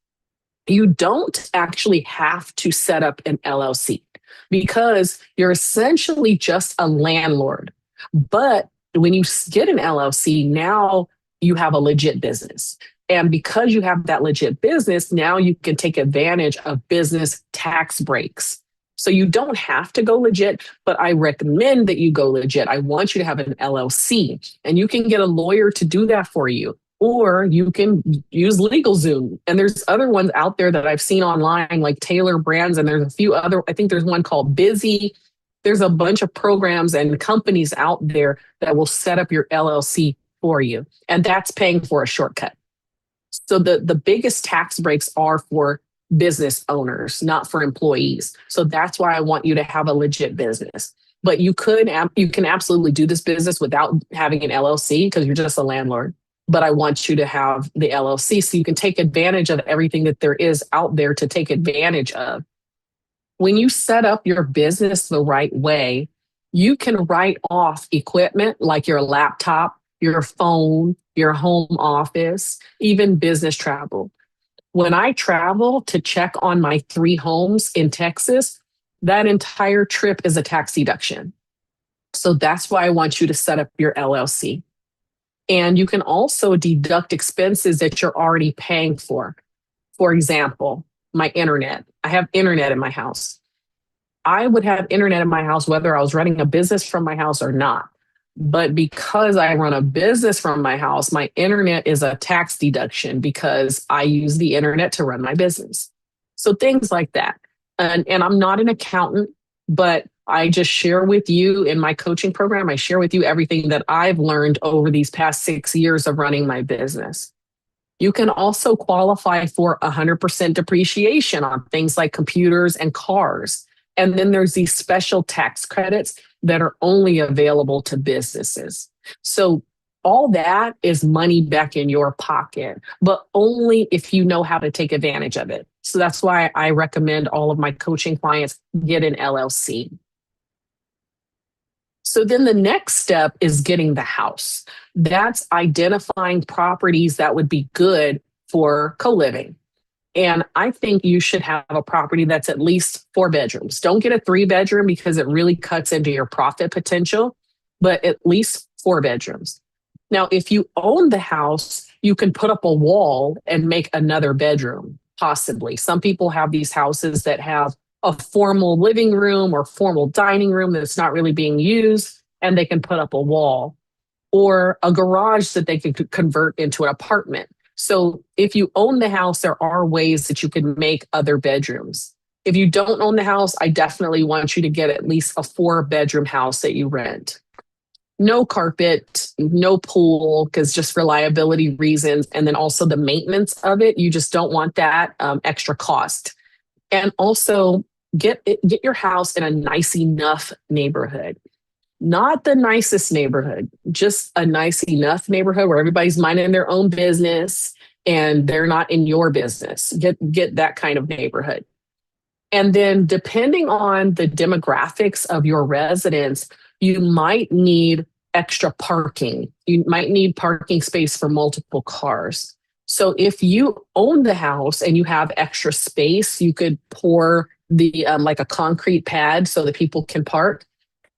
you don't actually have to set up an LLC because you're essentially just a landlord. But when you get an LLC, now you have a legit business. And because you have that legit business, now you can take advantage of business tax breaks. So you don't have to go legit, but I recommend that you go legit. I want you to have an LLC, and you can get a lawyer to do that for you. Or you can use LegalZoom. And there's other ones out there that I've seen online, like Taylor Brands, and there's a few other, I think there's one called Busy. There's a bunch of programs and companies out there that will set up your LLC for you. And that's paying for a shortcut. So the biggest tax breaks are for business owners, not for employees. So that's why I want you to have a legit business. But you can absolutely do this business without having an LLC because you're just a landlord. But I want you to have the LLC so you can take advantage of everything that there is out there to take advantage of. When you set up your business the right way, you can write off equipment like your laptop, your phone, your home office, even business travel. When I travel to check on my 3 homes in Texas, that entire trip is a tax deduction. So that's why I want you to set up your LLC. And you can also deduct expenses that you're already paying for. For example, my internet. I have internet in my house. I would have internet in my house whether I was running a business from my house or not. But because I run a business from my house, my internet is a tax deduction because I use the internet to run my business. So things like that. And I'm not an accountant, but I just share with you in my coaching program, I share with you everything that I've learned over these past 6 years of running my business. You can also qualify for 100% depreciation on things like computers and cars. And then there's these special tax credits that are only available to businesses. So all that is money back in your pocket, but only if you know how to take advantage of it. So that's why I recommend all of my coaching clients get an LLC. So then the next step is getting the house. That's identifying properties that would be good for co-living. And I think you should have a property that's at least 4 bedrooms. Don't get a 3 bedroom because it really cuts into your profit potential, but at least 4 bedrooms. Now, if you own the house, you can put up a wall and make another bedroom, possibly. Some people have these houses that have a formal living room or formal dining room that's not really being used, and they can put up a wall or a garage that they can convert into an apartment. So if you own the house, there are ways that you can make other bedrooms. If you don't own the house, I definitely want you to get at least a 4 bedroom house that you rent. No carpet, no pool, because just reliability reasons. And then also the maintenance of it, you just don't want that extra cost. And also get your house in a nice enough neighborhood. Not the nicest neighborhood, just a nice enough neighborhood where everybody's minding their own business and they're not in your business. Get that kind of neighborhood. And then depending on the demographics of your residents, you might need extra parking. You might need parking space for multiple cars. So if you own the house and you have extra space, you could pour the like a concrete pad so that people can park.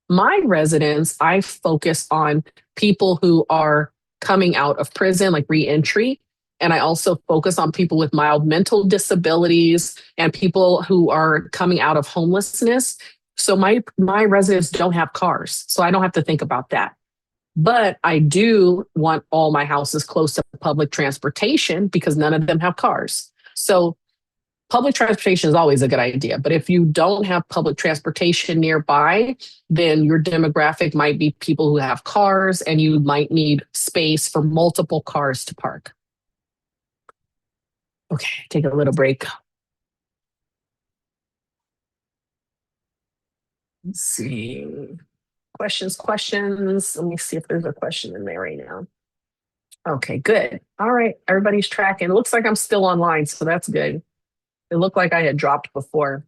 My residents, I focus on people who are coming out of prison, like reentry. And I also focus on people with mild mental disabilities and people who are coming out of homelessness. So my residents don't have cars, so I don't have to think about that. But I do want all my houses close to public transportation because none of them have cars. So public transportation is always a good idea. But if you don't have public transportation nearby, then your demographic might be people who have cars and you might need space for multiple cars to park. Okay, take a little break. Let's see. Questions. Let me see if there's a question in there right now. Okay, good. All right, everybody's tracking. It looks like I'm still online, so that's good. It looked like I had dropped before.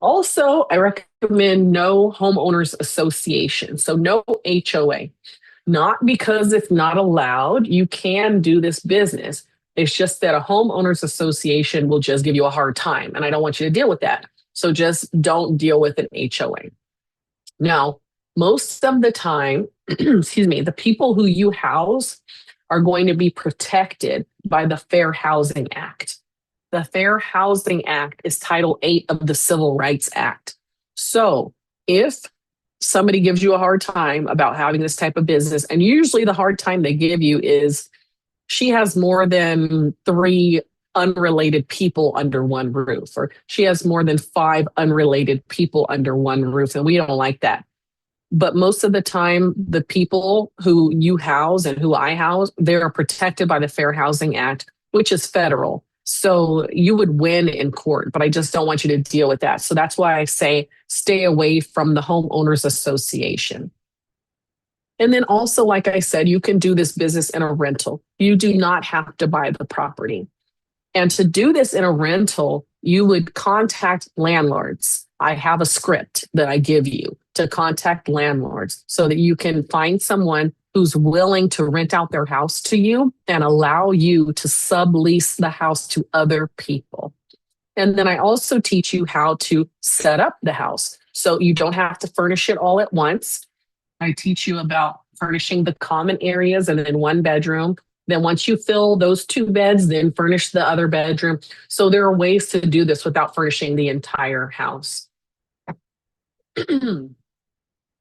Also, I recommend no homeowners association, so no HOA. Not because it's not allowed, you can do this business. It's just that a homeowners association will just give you a hard time, and I don't want you to deal with that. So just don't deal with an HOA. Now, most of the time, excuse me, the people who you house are going to be protected by the Fair Housing Act. The Fair Housing Act is Title 8 of the Civil Rights Act. So if somebody gives you a hard time about having this type of business, and usually the hard time they give you is she has more than 3 unrelated people under one roof, or she has more than 5 unrelated people under one roof, and we don't like that. But most of the time, the people who you house and who I house, they are protected by the Fair Housing Act, which is federal. So you would win in court, but I just don't want you to deal with that. So that's why I say stay away from the homeowners association. And then also, like I said, you can do this business in a rental. You do not have to buy the property. And to do this in a rental, you would contact landlords. I have a script that I give you to contact landlords so that you can find someone who's willing to rent out their house to you and allow you to sublease the house to other people. And then I also teach you how to set up the house. So you don't have to furnish it all at once. I teach you about furnishing the common areas and then 1 bedroom. Then once you fill those 2 beds, then furnish the other bedroom. So there are ways to do this without furnishing the entire house.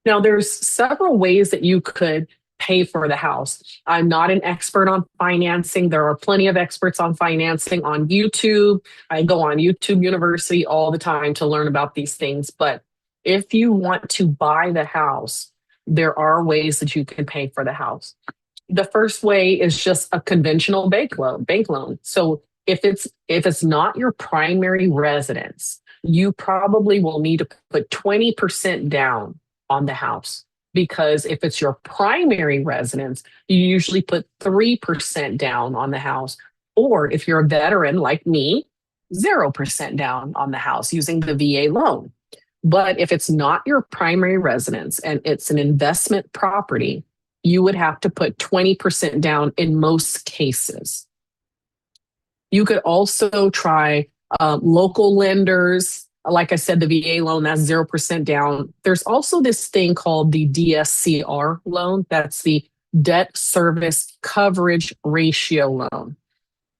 Now, there's several ways that you could pay for the house. I'm not an expert on financing. There are plenty of experts on financing on YouTube. I go on YouTube University all the time to learn about these things. But if you want to buy the house, there are ways that you can pay for the house. The first way is just a conventional bank loan. So if it's not your primary residence, you probably will need to put 20% down on the house. Because if it's your primary residence, you usually put 3% down on the house. Or if you're a veteran like me, 0% down on the house using the VA loan. But if it's not your primary residence and it's an investment property, you would have to put 20% down in most cases. You could also try local lenders. Like I said, the VA loan, that's 0% down. There's also this thing called the DSCR loan. That's the debt service coverage ratio loan.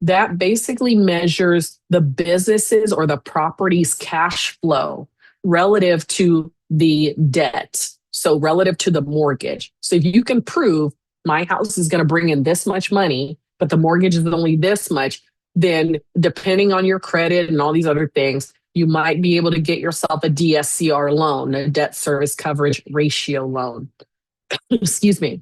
That basically measures the businesses or the property's cash flow relative to the debt. So relative to the mortgage. So if you can prove my house is going to bring in this much money, but the mortgage is only this much, then depending on your credit and all these other things, you might be able to get yourself a DSCR loan, a debt service coverage ratio loan. Excuse me.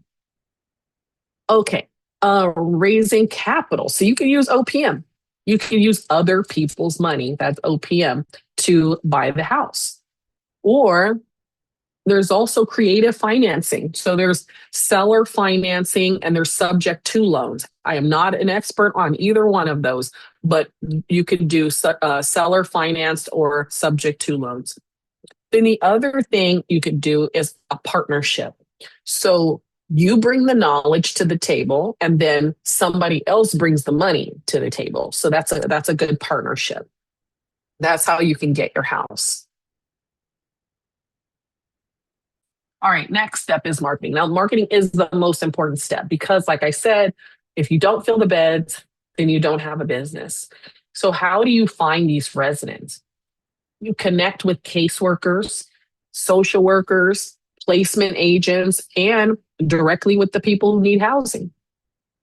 Okay. Raising capital. So you can use OPM. You can use other people's money, that's OPM, to buy the house. Or there's also creative financing. So there's seller financing and there's subject to loans. I am not an expert on either one of those, but you could do seller financed or subject to loans. Then the other thing you could do is a partnership. So you bring the knowledge to the table and then somebody else brings the money to the table. So that's a good partnership. That's how you can get your house. All right, next step is marketing. Now, marketing is the most important step because, like I said, if you don't fill the beds, then you don't have a business. So how do you find these residents? You connect with caseworkers, social workers, placement agents, and directly with the people who need housing.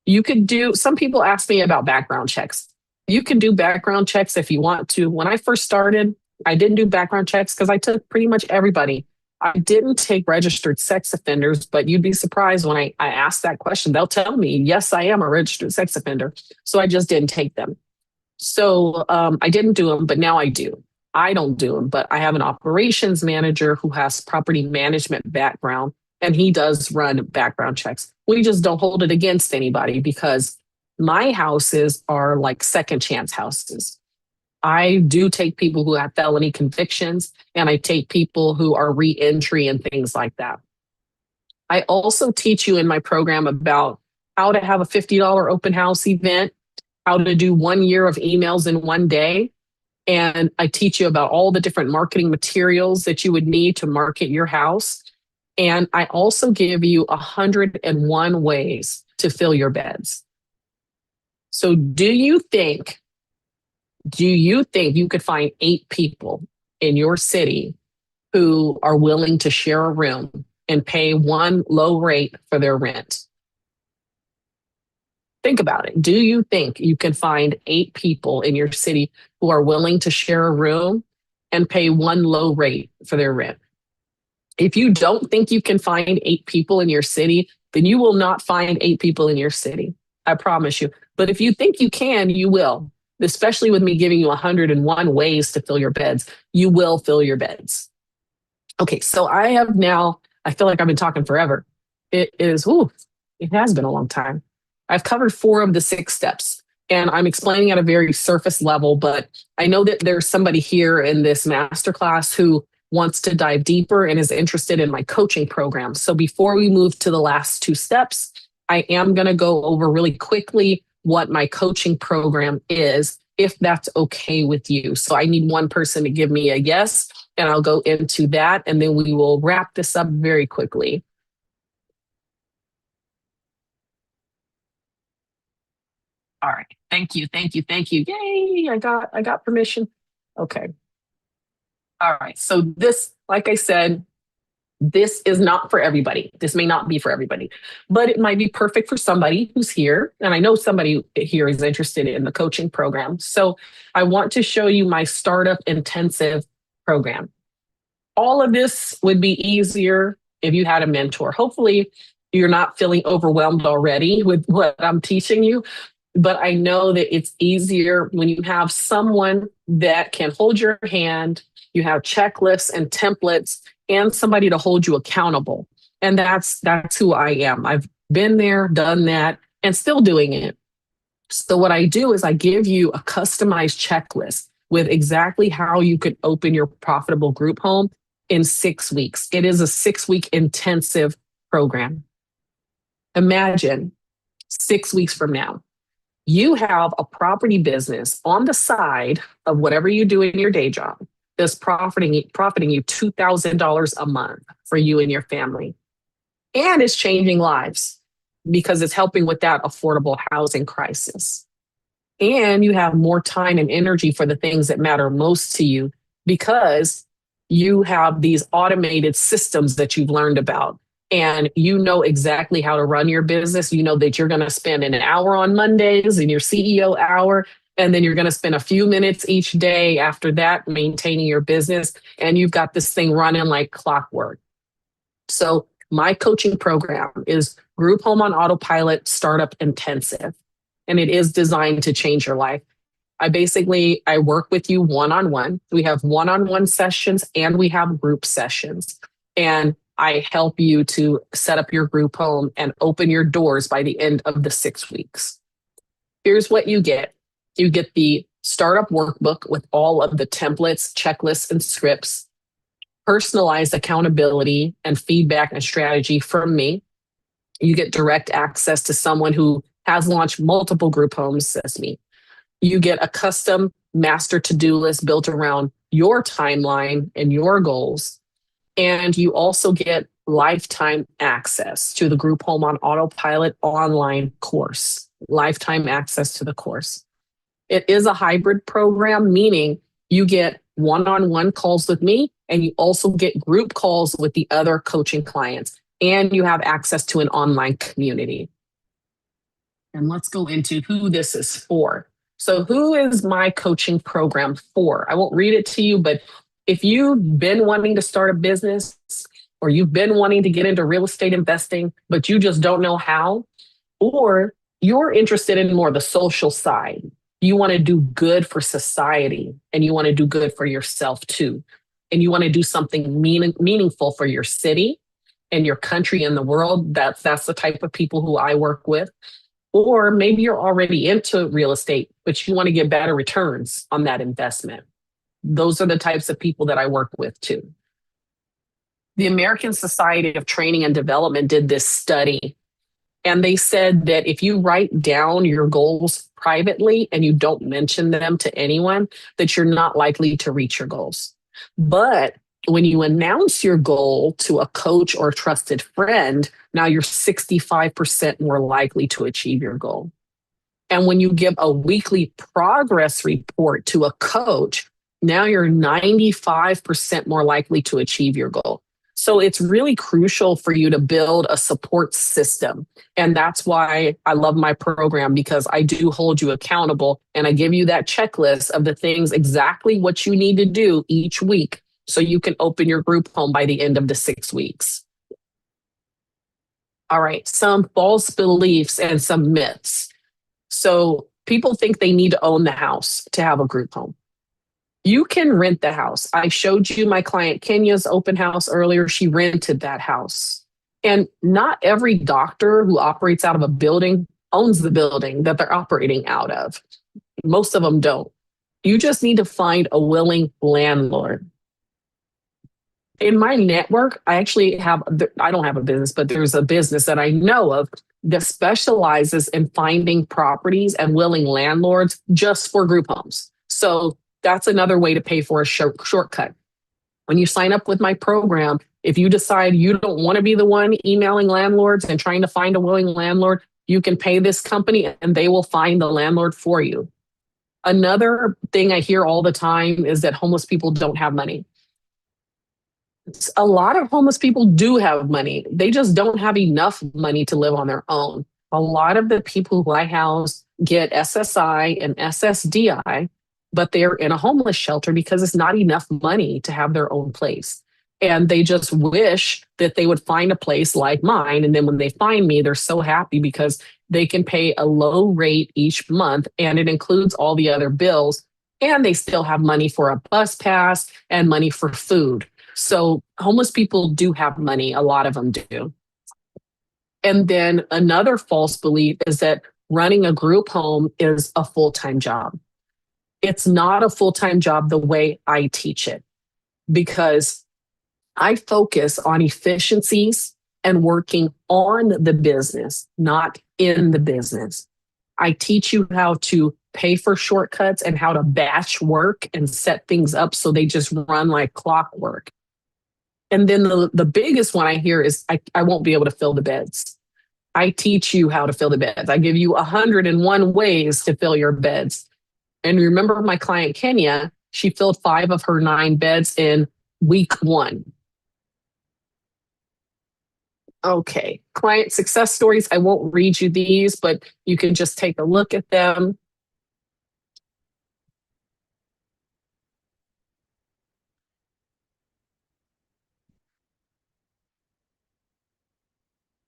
You could do, some people ask me about background checks. You can do background checks if you want to. When I first started, I didn't do background checks because I took pretty much everybody. I didn't take registered sex offenders, but you'd be surprised when I ask that question. They'll tell me, yes, I am a registered sex offender. So I just didn't take them. So I didn't do them, but now I do. I don't do them, but I have an operations manager who has property management background, and he does run background checks. We just don't hold it against anybody because my houses are like second chance houses. I do take people who have felony convictions, and I take people who are re-entry and things like that. I also teach you in my program about how to have a $50 open house event, how to do 1 year of emails in 1 day. And I teach you about all the different marketing materials that you would need to market your house. And I also give you 101 ways to fill your beds. So do you think you could find 8 people in your city who are willing to share a room and pay one low rate for their rent? Think about it. Do you think you can find 8 people in your city who are willing to share a room and pay one low rate for their rent? If you don't think you can find 8 people in your city, then you will not find 8 people in your city. I promise you. But if you think you can, you will. Especially with me giving you 101 ways to fill your beds, you will fill your beds. Okay, so I feel like I've been talking forever. It has been a long time. I've covered 4 of the 6 steps, and I'm explaining at a very surface level, but I know that there's somebody here in this masterclass who wants to dive deeper and is interested in my coaching program. So before we move to the last 2 steps, I am going to go over really quickly what my coaching program is, if that's okay with you. So I need one person to give me a yes, and I'll go into that, and then we will wrap this up very quickly. All right. Thank you. Thank you. Thank you. Yay. I got permission. Okay. All right. So this, like I said, this is not for everybody. This may not be for everybody, but it might be perfect for somebody who's here. And I know somebody here is interested in the coaching program. So I want to show you my startup intensive program. All of this would be easier if you had a mentor. Hopefully you're not feeling overwhelmed already with what I'm teaching you. But I know that it's easier when you have someone that can hold your hand, you have checklists and templates, and somebody to hold you accountable. And that's who I am. I've been there, done that, and still doing it. So what I do is I give you a customized checklist with exactly how you could open your profitable group home in 6 weeks. It is a 6 week intensive program. Imagine 6 weeks from now, you have a property business on the side of whatever you do in your day job that's profiting you $2,000 a month for you and your family. And it's changing lives because it's helping with that affordable housing crisis. And you have more time and energy for the things that matter most to you because you have these automated systems that you've learned about. And you know exactly how to run your business. You know that you're going to spend an hour on Mondays in your CEO hour, and then you're going to spend a few minutes each day after that maintaining your business. And you've got this thing running like clockwork. So my coaching program is Group Home on Autopilot Startup Intensive, and it is designed to change your life. I work with you one-on-one. We have one-on-one sessions and we have group sessions. And I help you to set up your group home and open your doors by the end of the 6 weeks. Here's what you get. You get the startup workbook with all of the templates, checklists, and scripts, personalized accountability and feedback and strategy from me. You get direct access to someone who has launched multiple group homes as me. You get a custom master to-do list built around your timeline and your goals. And you also get lifetime access to the Group Home on Autopilot online course, lifetime access to the course. It is a hybrid program, meaning you get one-on-one calls with me, and you also get group calls with the other coaching clients, and you have access to an online community. And let's go into who this is for. So who is my coaching program for? I won't read it to you, but if you've been wanting to start a business or you've been wanting to get into real estate investing, but you just don't know how, or you're interested in more the social side, you want to do good for society and you want to do good for yourself too, and you want to do something meaningful for your city and your country and the world, that's the type of people who I work with. Or maybe you're already into real estate, but you want to get better returns on that investment. Those are the types of people that I work with too. The American Society of Training and Development did this study, and they said that if you write down your goals privately and you don't mention them to anyone, that you're not likely to reach your goals. But when you announce your goal to a coach or a trusted friend, now you're 65% more likely to achieve your goal. And when you give a weekly progress report to a coach, now you're 95% more likely to achieve your goal. So it's really crucial for you to build a support system. And that's why I love my program, because I do hold you accountable and I give you that checklist of the things exactly what you need to do each week so you can open your group home by the end of the 6 weeks. All right, some false beliefs and some myths. So people think they need to own the house to have a group home. You can rent the house. I showed you my client Kenya's open house earlier. She rented that house. And not every doctor who operates out of a building owns the building that they're operating out of. Most of them don't. You just need to find a willing landlord. In my network, I don't have a business, but there's a business that I know of that specializes in finding properties and willing landlords just for group homes. So that's another way to pay for a shortcut. When you sign up with my program, if you decide you don't want to be the one emailing landlords and trying to find a willing landlord, you can pay this company and they will find the landlord for you. Another thing I hear all the time is that homeless people don't have money. A lot of homeless people do have money. They just don't have enough money to live on their own. A lot of the people who I house get SSI and SSDI, but they're in a homeless shelter because it's not enough money to have their own place. And they just wish that they would find a place like mine. And then when they find me, they're so happy because they can pay a low rate each month and it includes all the other bills. And they still have money for a bus pass and money for food. So homeless people do have money. A lot of them do. And then another false belief is that running a group home is a full time job. It's not a full time job the way I teach it because I focus on efficiencies and working on the business, not in the business. I teach you how to pay for shortcuts and how to batch work and set things up so they just run like clockwork. And then the biggest one I hear is I won't be able to fill the beds. I teach you how to fill the beds. I give you 101 ways to fill your beds. And remember my client, Kenya, she filled 5 of her 9 beds in week 1. Okay, client success stories. I won't read you these, but you can just take a look at them.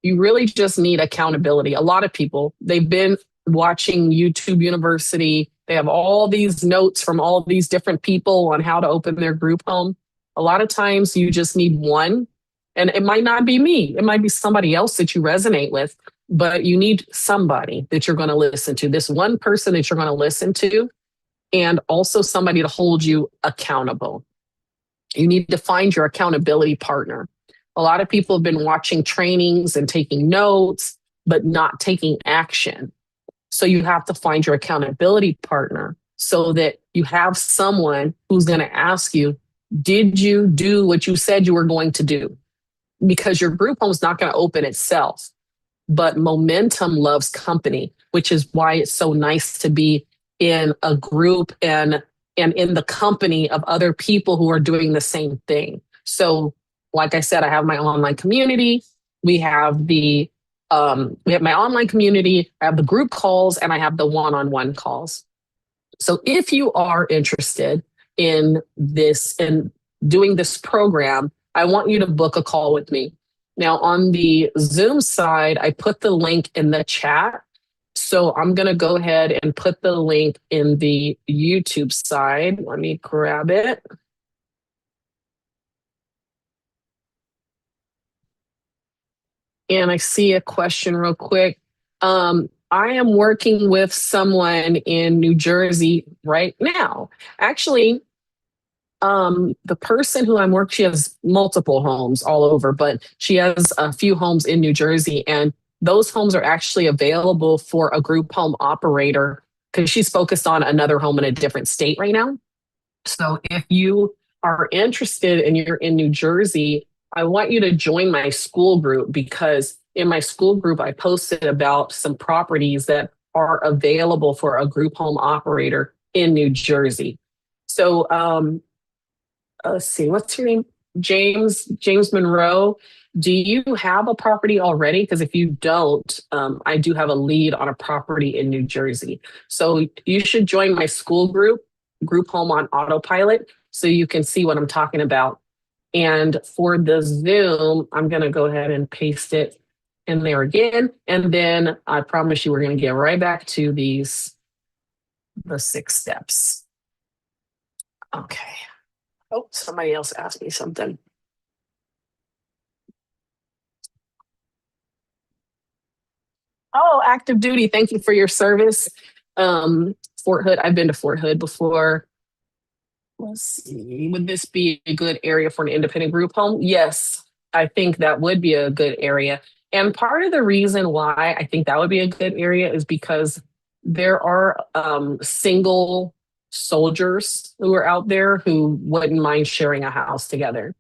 You really just need accountability. A lot of people, they've been watching YouTube University. They have all these notes from all these different people on how to open their group home. A lot of times you just need one, and it might not be me. It might be somebody else that you resonate with, but you need somebody that you're going to listen to, this one person that you're going to listen to, and also somebody to hold you accountable. You need to find your accountability partner. A lot of people have been watching trainings and taking notes, but not taking action. So you have to find your accountability partner so that you have someone who's going to ask you, did you do what you said you were going to do? Because your group home is not going to open itself, but momentum loves company, which is why it's so nice to be in a group and in the company of other people who are doing the same thing. So like I said, I have my online community. We have my online community. I have the group calls and I have the one-on-one calls. So if you are interested in this and doing this program, I want you to book a call with me. Now on the Zoom side, I put the link in the chat. So I'm going to go ahead and put the link in the YouTube side. Let me grab it. And I see a question real quick. I am working with someone in New Jersey right now. Actually, the person who I'm working, she has multiple homes all over, but she has a few homes in New Jersey. And those homes are actually available for a group home operator because she's focused on another home in a different state right now. So if you are interested and you're in New Jersey, I want you to join my school group because in my school group, I posted about some properties that are available for a group home operator in New Jersey. So let's see, what's your name? James Monroe. Do you have a property already? Because if you don't, I do have a lead on a property in New Jersey. So you should join my school group home on autopilot, so you can see what I'm talking about. And for the Zoom, I'm going to go ahead and paste it in there again. And then I promise you, we're going to get right back to the 6 steps. Okay. Oh, somebody else asked me something. Oh, active duty. Thank you for your service. Fort Hood. I've been to Fort Hood before. Let's see. Would this be a good area for an independent group home? Yes, I think that would be a good area. And part of the reason why I think that would be a good area is because there are single soldiers who are out there who wouldn't mind sharing a house together.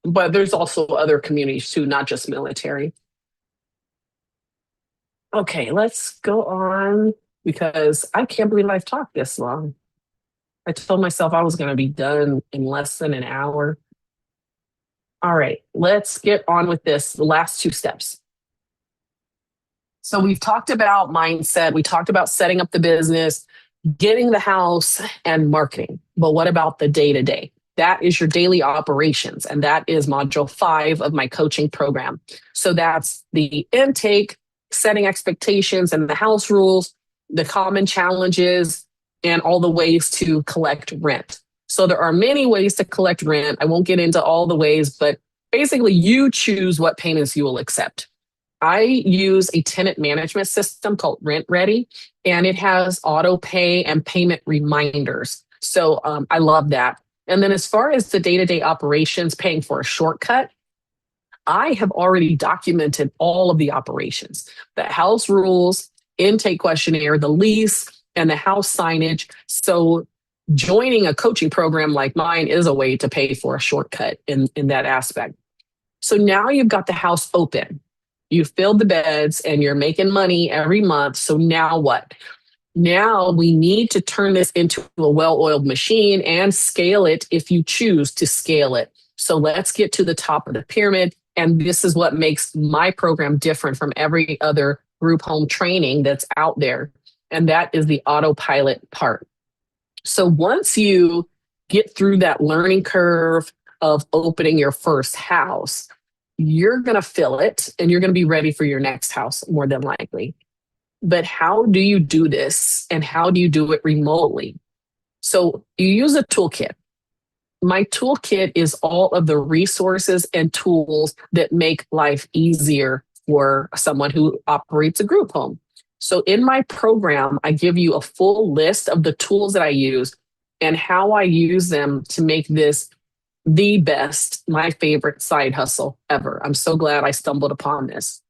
But there's also other communities too, not just military. Okay, let's go on because I can't believe I've talked this long. I told myself I was going to be done in less than an hour. All right, let's get on with this, the last 2 steps. So we've talked about mindset. We talked about setting up the business, getting the house, and marketing. But what about the day-to-day? that is your daily operations. And that is module 5 of my coaching program. So that's the intake, setting expectations and the house rules, the common challenges, and all the ways to collect rent. So there are many ways to collect rent. I won't get into all the ways, but basically you choose what payments you will accept. I use a tenant management system called Rent Ready, and it has auto pay and payment reminders. So I love that. And then as far as the day-to-day operations, paying for a shortcut, I have already documented all of the operations, the house rules, intake questionnaire, the lease, and the house signage. So joining a coaching program like mine is a way to pay for a shortcut in that aspect. So now you've got the house open. You filled the beds and you're making money every month. So now what? Now we need to turn this into a well-oiled machine and scale it if you choose to scale it. So let's get to the top of the pyramid. And this is what makes my program different from every other group home training that's out there. And that is the autopilot part. So once you get through that learning curve of opening your first house, you're going to fill it and you're going to be ready for your next house more than likely. But how do you do this and how do you do it remotely? So you use a toolkit. My toolkit is all of the resources and tools that make life easier for someone who operates a group home. So in my program, I give you a full list of the tools that I use and how I use them to make this the best, my favorite side hustle ever. I'm so glad I stumbled upon this.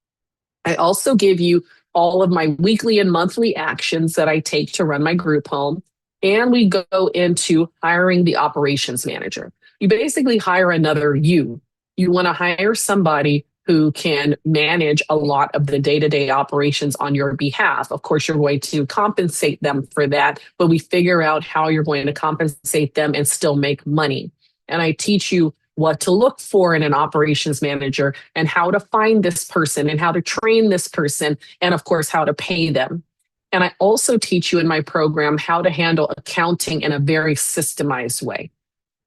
I also give you all of my weekly and monthly actions that I take to run my group home. And we go into hiring the operations manager. You basically hire another you. You want to hire somebody who can manage a lot of the day-to-day operations on your behalf. Of course, you're going to compensate them for that, but we figure out how you're going to compensate them and still make money. And I teach you what to look for in an operations manager and how to find this person and how to train this person and of course, how to pay them. And I also teach you in my program how to handle accounting in a very systemized way.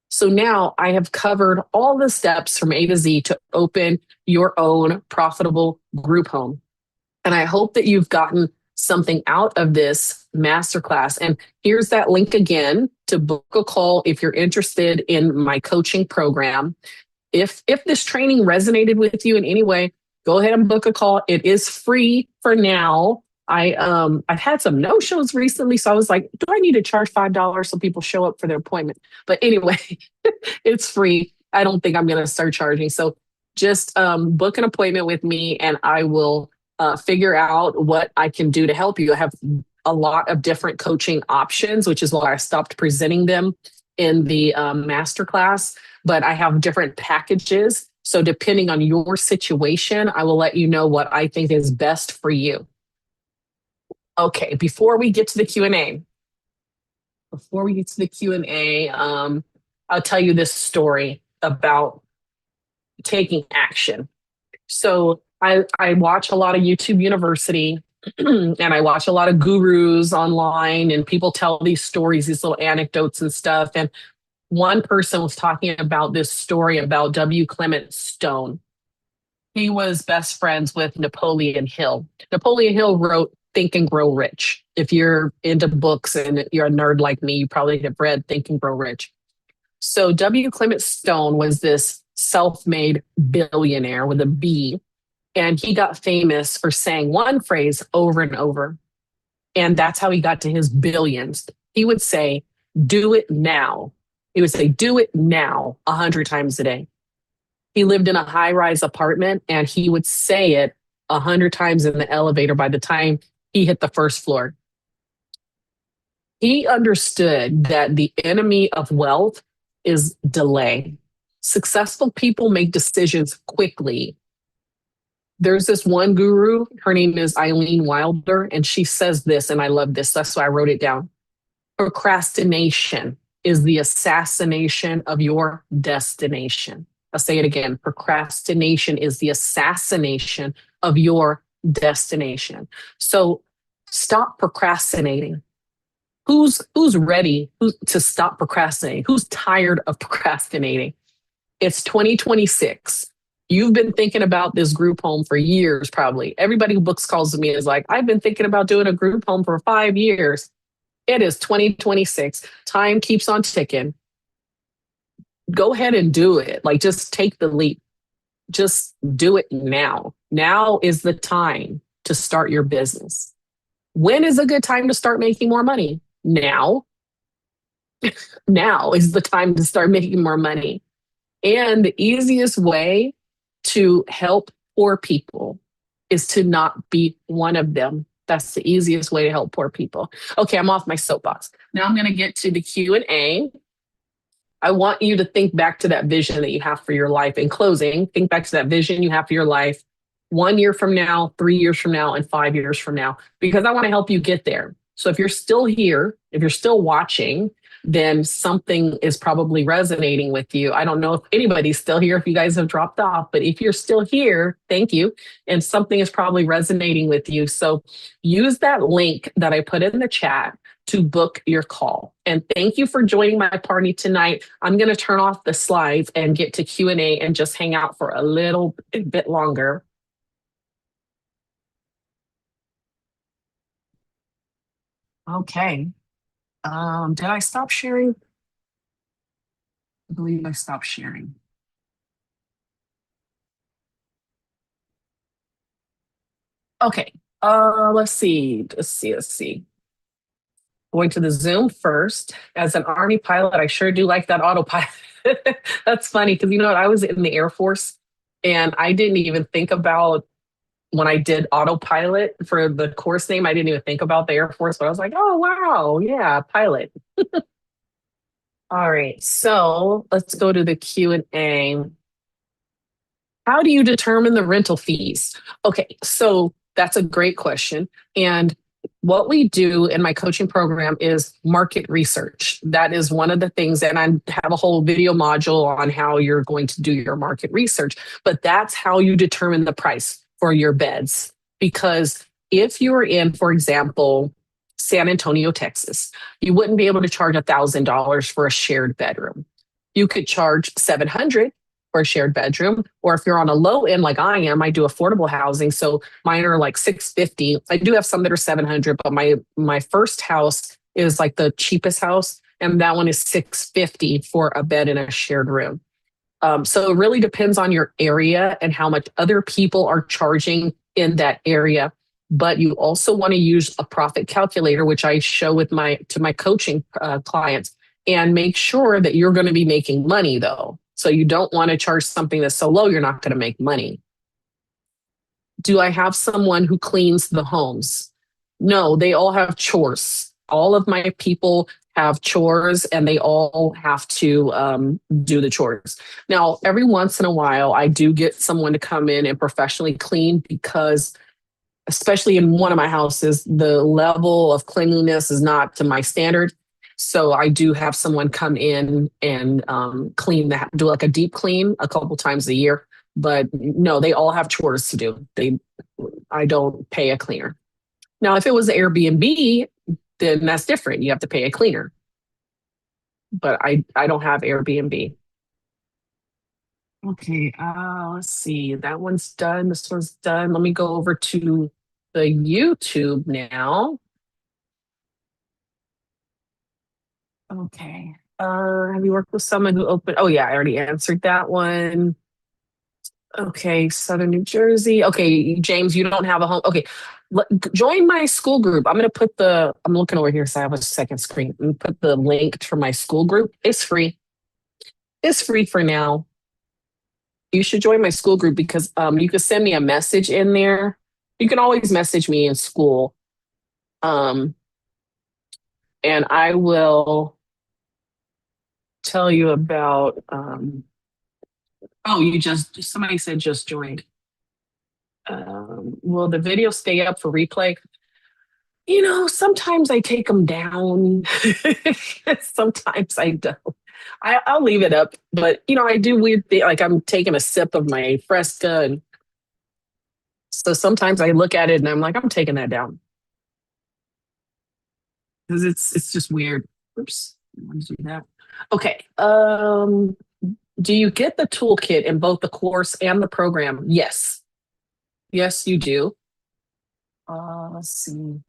So now I have covered all the steps from A to Z to open your own profitable group home. And I hope that you've gotten something out of this masterclass. And here's that link again to book a call if you're interested in my coaching program. If this training resonated with you in any way, go ahead and book a call. It is free for now. I've had some no-shows recently, so I was like, do I need to charge $5 so people show up for their appointment? But anyway, it's free. I don't think I'm going to start charging. So just book an appointment with me and I will figure out what I can do to help you. I have a lot of different coaching options, which is why I stopped presenting them in the masterclass, but I have different packages. So depending on your situation, I will let you know what I think is best for you. Okay, before we get to the Q&A, I'll tell you this story about taking action. So I watch a lot of YouTube University and I watch a lot of gurus online and people tell these stories, these little anecdotes and stuff. And one person was talking about this story about W. Clement Stone. He was best friends with Napoleon Hill. Napoleon Hill wrote Think and Grow Rich. If you're into books and you're a nerd like me, you probably have read Think and Grow Rich. So W. Clement Stone was this self-made billionaire with a B, and he got famous for saying one phrase over and over. And that's how he got to his billions. He would say, do it now. He would say, do it now 100 times a day. He lived in a high-rise apartment and he would say it 100 times in the elevator by the time he hit the first floor. He understood that the enemy of wealth is delay. Successful people make decisions quickly. There's this one guru, her name is Eileen Wilder, and she says this, and I love this. That's why I wrote it down. Procrastination is the assassination of your destination. I'll say it again. Procrastination is the assassination of your destination. So stop procrastinating. Who's ready to stop procrastinating? Who's tired of procrastinating? It's 2026. You've been thinking about this group home for years, probably. Everybody who books calls with me is like, I've been thinking about doing a group home for 5 years. It is 2026. Time keeps on ticking. Go ahead and do it. Like, just take the leap. Just do it now. Now is the time to start your business. When is a good time to start making more money? Now. Now is the time to start making more money. And the easiest way to help poor people is to not be one of them. That's the easiest way to help poor people. Okay, I'm off my soapbox. Now I'm going to get to the Q&A. I want you to think back to that vision that you have for your life. In closing, think back to that vision you have for your life 1 year from now, 3 years from now, and 5 years from now, because I want to help you get there. So if you're still here, if you're still watching, then something is probably resonating with you. I don't know if anybody's still here, if you guys have dropped off, but if you're still here, thank you. And something is probably resonating with you. So use that link that I put in the chat to book your call. And thank you for joining my party tonight. I'm going to turn off the slides and get to Q&A and just hang out for a little bit longer. Okay. Did I stop sharing? I believe I stopped sharing. Okay. Let's see. Going to the Zoom first. As an Army pilot, I sure do like that autopilot. That's funny because you know what? I was in the Air Force and I didn't even think about when I did autopilot for the course name. I didn't even think about the Air Force, but I was like, oh wow, yeah, pilot. All right, so let's go to the Q&A. How do you determine the rental fees? Okay, so that's a great question. And what we do in my coaching program is market research. That is one of the things, and I have a whole video module on how you're going to do your market research, but that's how you determine the price for your beds. Because if you're in, for example, San Antonio, Texas, you wouldn't be able to charge $1,000 for a shared bedroom. You could charge 700 for a shared bedroom, or if you're on a low end like I am, I do affordable housing, so mine are like 650. I do have some that are 700, but my first house is like the cheapest house, and that one is 650 for a bed in a shared room. So it really depends on your area and how much other people are charging in that area. But you also want to use a profit calculator, which I show with my coaching clients, and make sure that you're going to be making money though. So you don't want to charge something that's so low you're not going to make money. Do I have someone who cleans the homes? No, they all have chores. All of my people have chores and they all have to do the chores. Now, every once in a while, I do get someone to come in and professionally clean because, especially in one of my houses, the level of cleanliness is not to my standard. So I do have someone come in and clean that, do like a deep clean a couple times a year. But no, they all have chores to do. I don't pay a cleaner. Now, if it was Airbnb, then that's different. You have to pay a cleaner. But I don't have Airbnb. Okay, let's see. That one's done. This one's done. Let me go over to the YouTube now. Okay. Have you worked with someone who opened? Oh, yeah, I already answered that one. Okay, Southern New Jersey. Okay, James, you don't have a home. Okay, join my school group. I'm looking over here, so I have a second screen. I'm gonna put the link for my school group. It's free. It's free for now. You should join my school group because you can send me a message in there. You can always message me in school. And I will tell you about somebody said just joined. Will the video stay up for replay? You know, sometimes I take them down. Sometimes I don't. I'll leave it up, but you know, I do weird things like I'm taking a sip of my Fresca, and so sometimes I look at it and I'm like, I'm taking that down. because it's just weird. Oops, I want to do that. Okay. Do you get the toolkit in both the course and the program? Yes. Yes, you do. Let's see.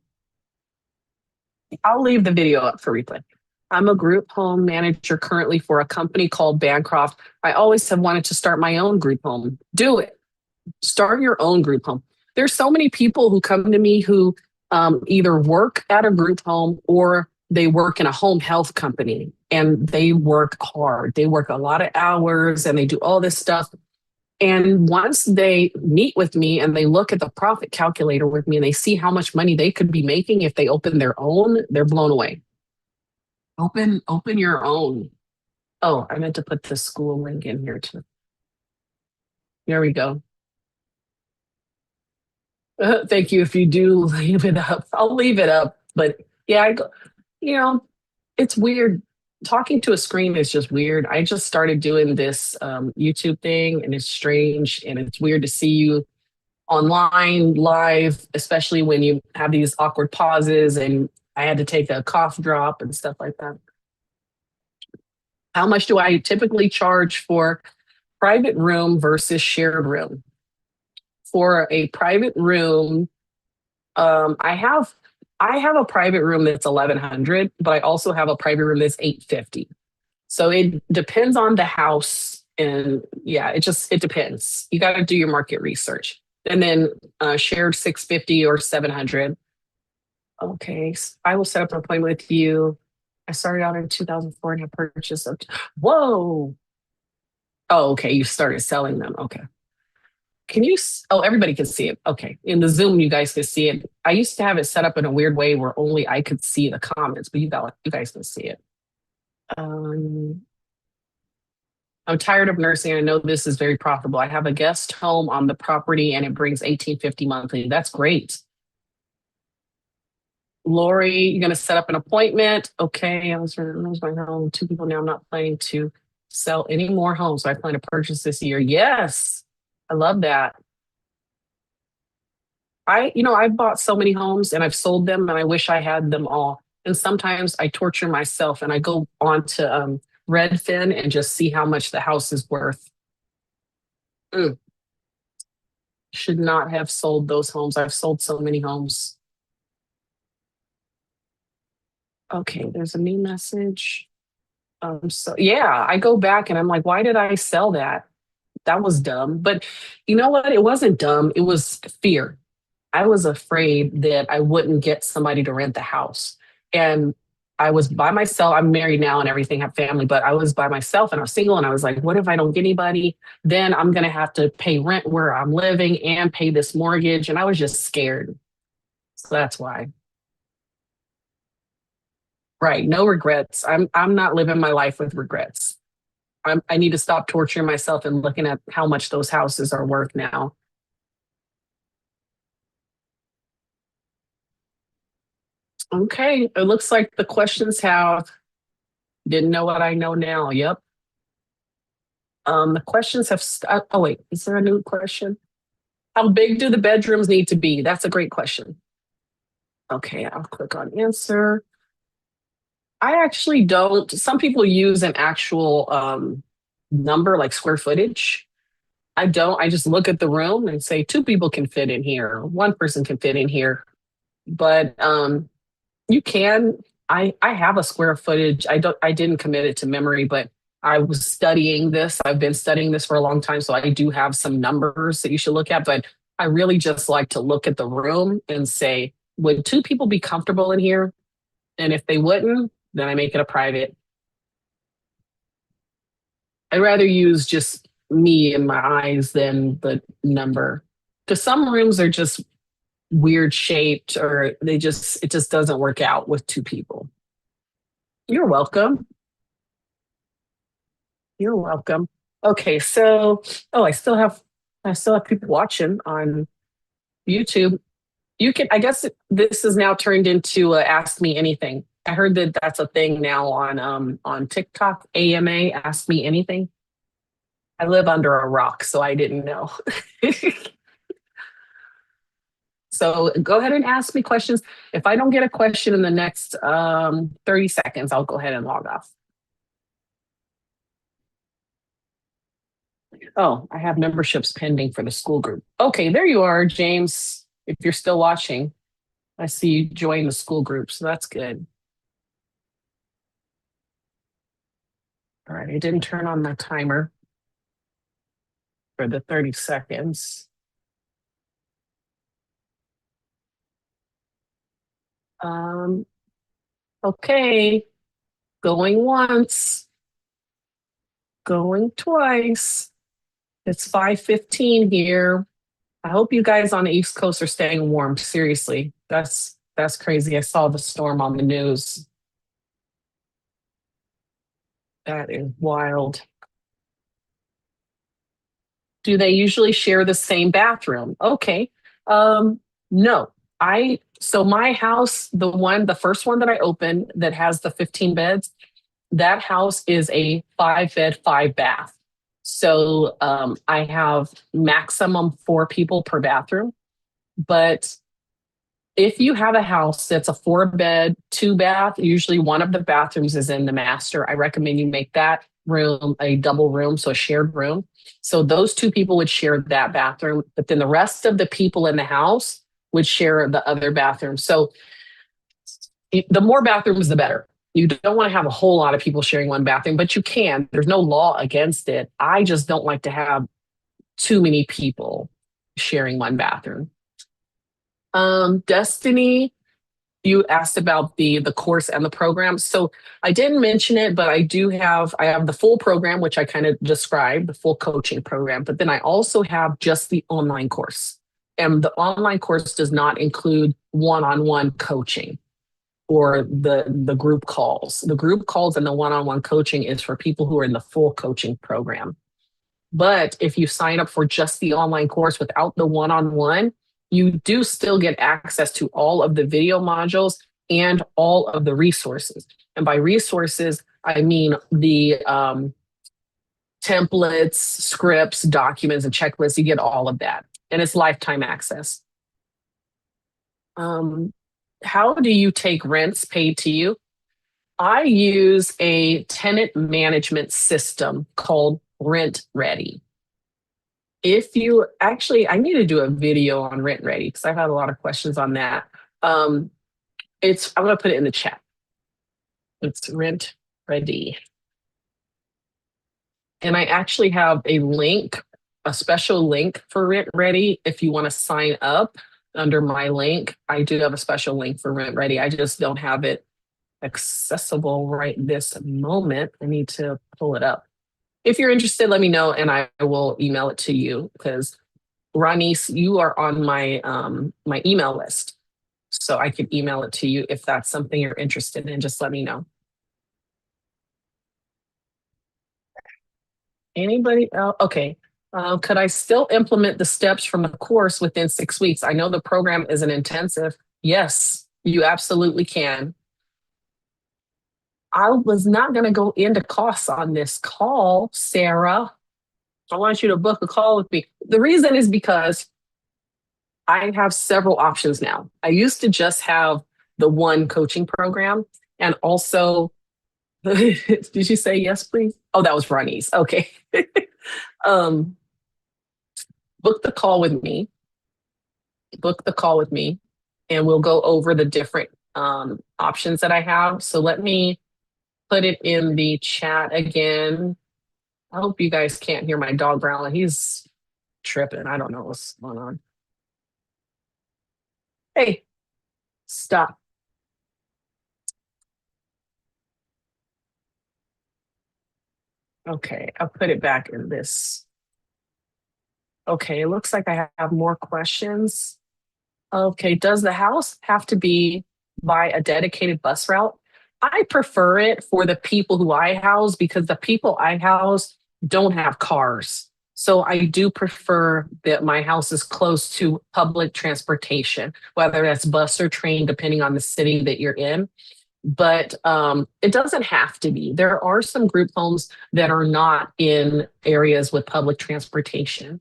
I'll leave the video up for replay. I'm a group home manager currently for a company called Bancroft. I always have wanted to start my own group home. Do it. Start your own group home. There's so many people who come to me who either work at a group home or they work in a home health company and they work hard. They work a lot of hours and they do all this stuff. And once they meet with me and they look at the profit calculator with me and they see how much money they could be making if they open their own, they're blown away. Open your own. Oh, I meant to put the school link in here too. There we go. Thank you. If you do leave it up, I'll leave it up. But yeah, you know, it's weird. Talking to a screen is just weird. I just started doing this YouTube thing and it's strange and it's weird to see you online live, especially when you have these awkward pauses and I had to take a cough drop and stuff like that. How much do I typically charge for private room versus shared room? For a private room, I have a private room that's 1100, but I also have a private room that's 850. So it depends on the house, and yeah, it depends. You got to do your market research, and then shared 650 or 700. Okay, I will set up an appointment with you. I started out in 2004 and I purchased a. Whoa. Oh, okay. You started selling them. Okay. Can you? Oh, everybody can see it. Okay. In the Zoom, you guys can see it. I used to have it set up in a weird way where only I could see the comments, but you guys can see it. Um, I'm tired of nursing. I know this is very profitable. I have a guest home on the property and it brings 1850 monthly. That's great. Lori, you're going to set up an appointment. Okay. I was my home. Two people now. I'm not planning to sell any more homes. So I plan to purchase this year. Yes. I love that. I've bought so many homes and I've sold them and I wish I had them all. And sometimes I torture myself and I go on to Redfin and just see how much the house is worth. Mm, should not have sold those homes. I've sold so many homes. Okay, there's a new message. So yeah, I go back and I'm like, why did I sell that? That was dumb. But you know what? It wasn't dumb. It was fear. I was afraid that I wouldn't get somebody to rent the house. And I was by myself. I'm married now and everything, have family, but I was by myself and I was single. And I was like, what if I don't get anybody? Then I'm going to have to pay rent where I'm living and pay this mortgage. And I was just scared. So that's why. Right. No regrets. I'm not living my life with regrets. I need to stop torturing myself and looking at how much those houses are worth now. Okay. It looks like the questions have didn't know what I know now. Yep. The questions have, oh wait, is there a new question? How big do the bedrooms need to be? That's a great question. Okay, I'll click on answer. I actually don't, some people use an actual number like square footage. I don't, I just look at the room and say two people can fit in here, one person can fit in here. But you can, I have a square footage. I didn't commit it to memory, but I was studying this. I've been studying this for a long time, so I do have some numbers that you should look at, but I really just like to look at the room and say, would two people be comfortable in here? And if they wouldn't, then I make it a private. I'd rather use just me and my eyes than the number. Because some rooms are just weird shaped or it just doesn't work out with two people. You're welcome. You're welcome. Okay, so I still have people watching on YouTube. You can I guess this is now turned into ask me anything. I heard that that's a thing now on TikTok, AMA, ask me anything. I live under a rock, so I didn't know. So go ahead and ask me questions. If I don't get a question in the next 30 seconds, I'll go ahead and log off. Oh, I have memberships pending for the school group. Okay, there you are, James. If you're still watching, I see you join the school group, so that's good. All right, I didn't turn on my timer for the 30 seconds. Um, okay, going once, going twice. It's 5:15 here. I hope you guys on the East Coast are staying warm. Seriously, that's crazy. I saw the storm on the news. That is wild. Do they usually share the same bathroom? Okay. No. So my house, the first one that I opened that has the 15 beds, that house is a 5 bed, 5 bath. So I have maximum 4 people per bathroom. But if you have a house that's a 4 bed, 2 bath, usually one of the bathrooms is in the master. I recommend you make that room a double room, so a shared room. So those 2 people would share that bathroom, but then the rest of the people in the house would share the other bathroom. So the more bathrooms, the better. You don't want to have a whole lot of people sharing one bathroom, but you can. There's no law against it. I just don't like to have too many people sharing one bathroom. Destiny, you asked about the course and the program. So I didn't mention it, but I have the full program, which I kind of described, the full coaching program, but then I also have just the online course. And the online course does not include one-on-one coaching or the group calls. The group calls and the one-on-one coaching is for people who are in the full coaching program. But if you sign up for just the online course without the one-on-one, you do still get access to all of the video modules and all of the resources. And by resources, I mean the templates, scripts, documents, and checklists. You get all of that. And it's lifetime access. How do you take rents paid to you? I use a tenant management system called Rent Ready. If you actually, I need to do a video on Rent Ready because I've had a lot of questions on that. I'm going to put it in the chat. It's Rent Ready. And I actually have a link, a special link for Rent Ready. If you want to sign up under my link, I do have a special link for Rent Ready. I just don't have it accessible right this moment. I need to pull it up. If you're interested, let me know and I will email it to you because Ronise, you are on my email list. So I could email it to you if that's something you're interested in. Just let me know. Anybody else? Okay. Could I still implement the steps from the course within 6 weeks? I know the program is an intensive. Yes, you absolutely can. I was not going to go into costs on this call, Sarah. I want you to book a call with me. The reason is because I have several options now. I used to just have the one coaching program and also, did you say yes, please? Oh, that was Ronnie's. Okay. um, book the call with me. Book the call with me and we'll go over the different options that I have. So let me put it in the chat again. I hope you guys can't hear my dog growling. He's tripping. I don't know what's going on. Hey, stop. Okay, I'll put it back in this. Okay, it looks like I have more questions. Okay, does the house have to be by a dedicated bus route? I prefer it for the people who I house because the people I house don't have cars. So I do prefer that my house is close to public transportation, whether that's bus or train, depending on the city that you're in. But it doesn't have to be. There are some group homes that are not in areas with public transportation.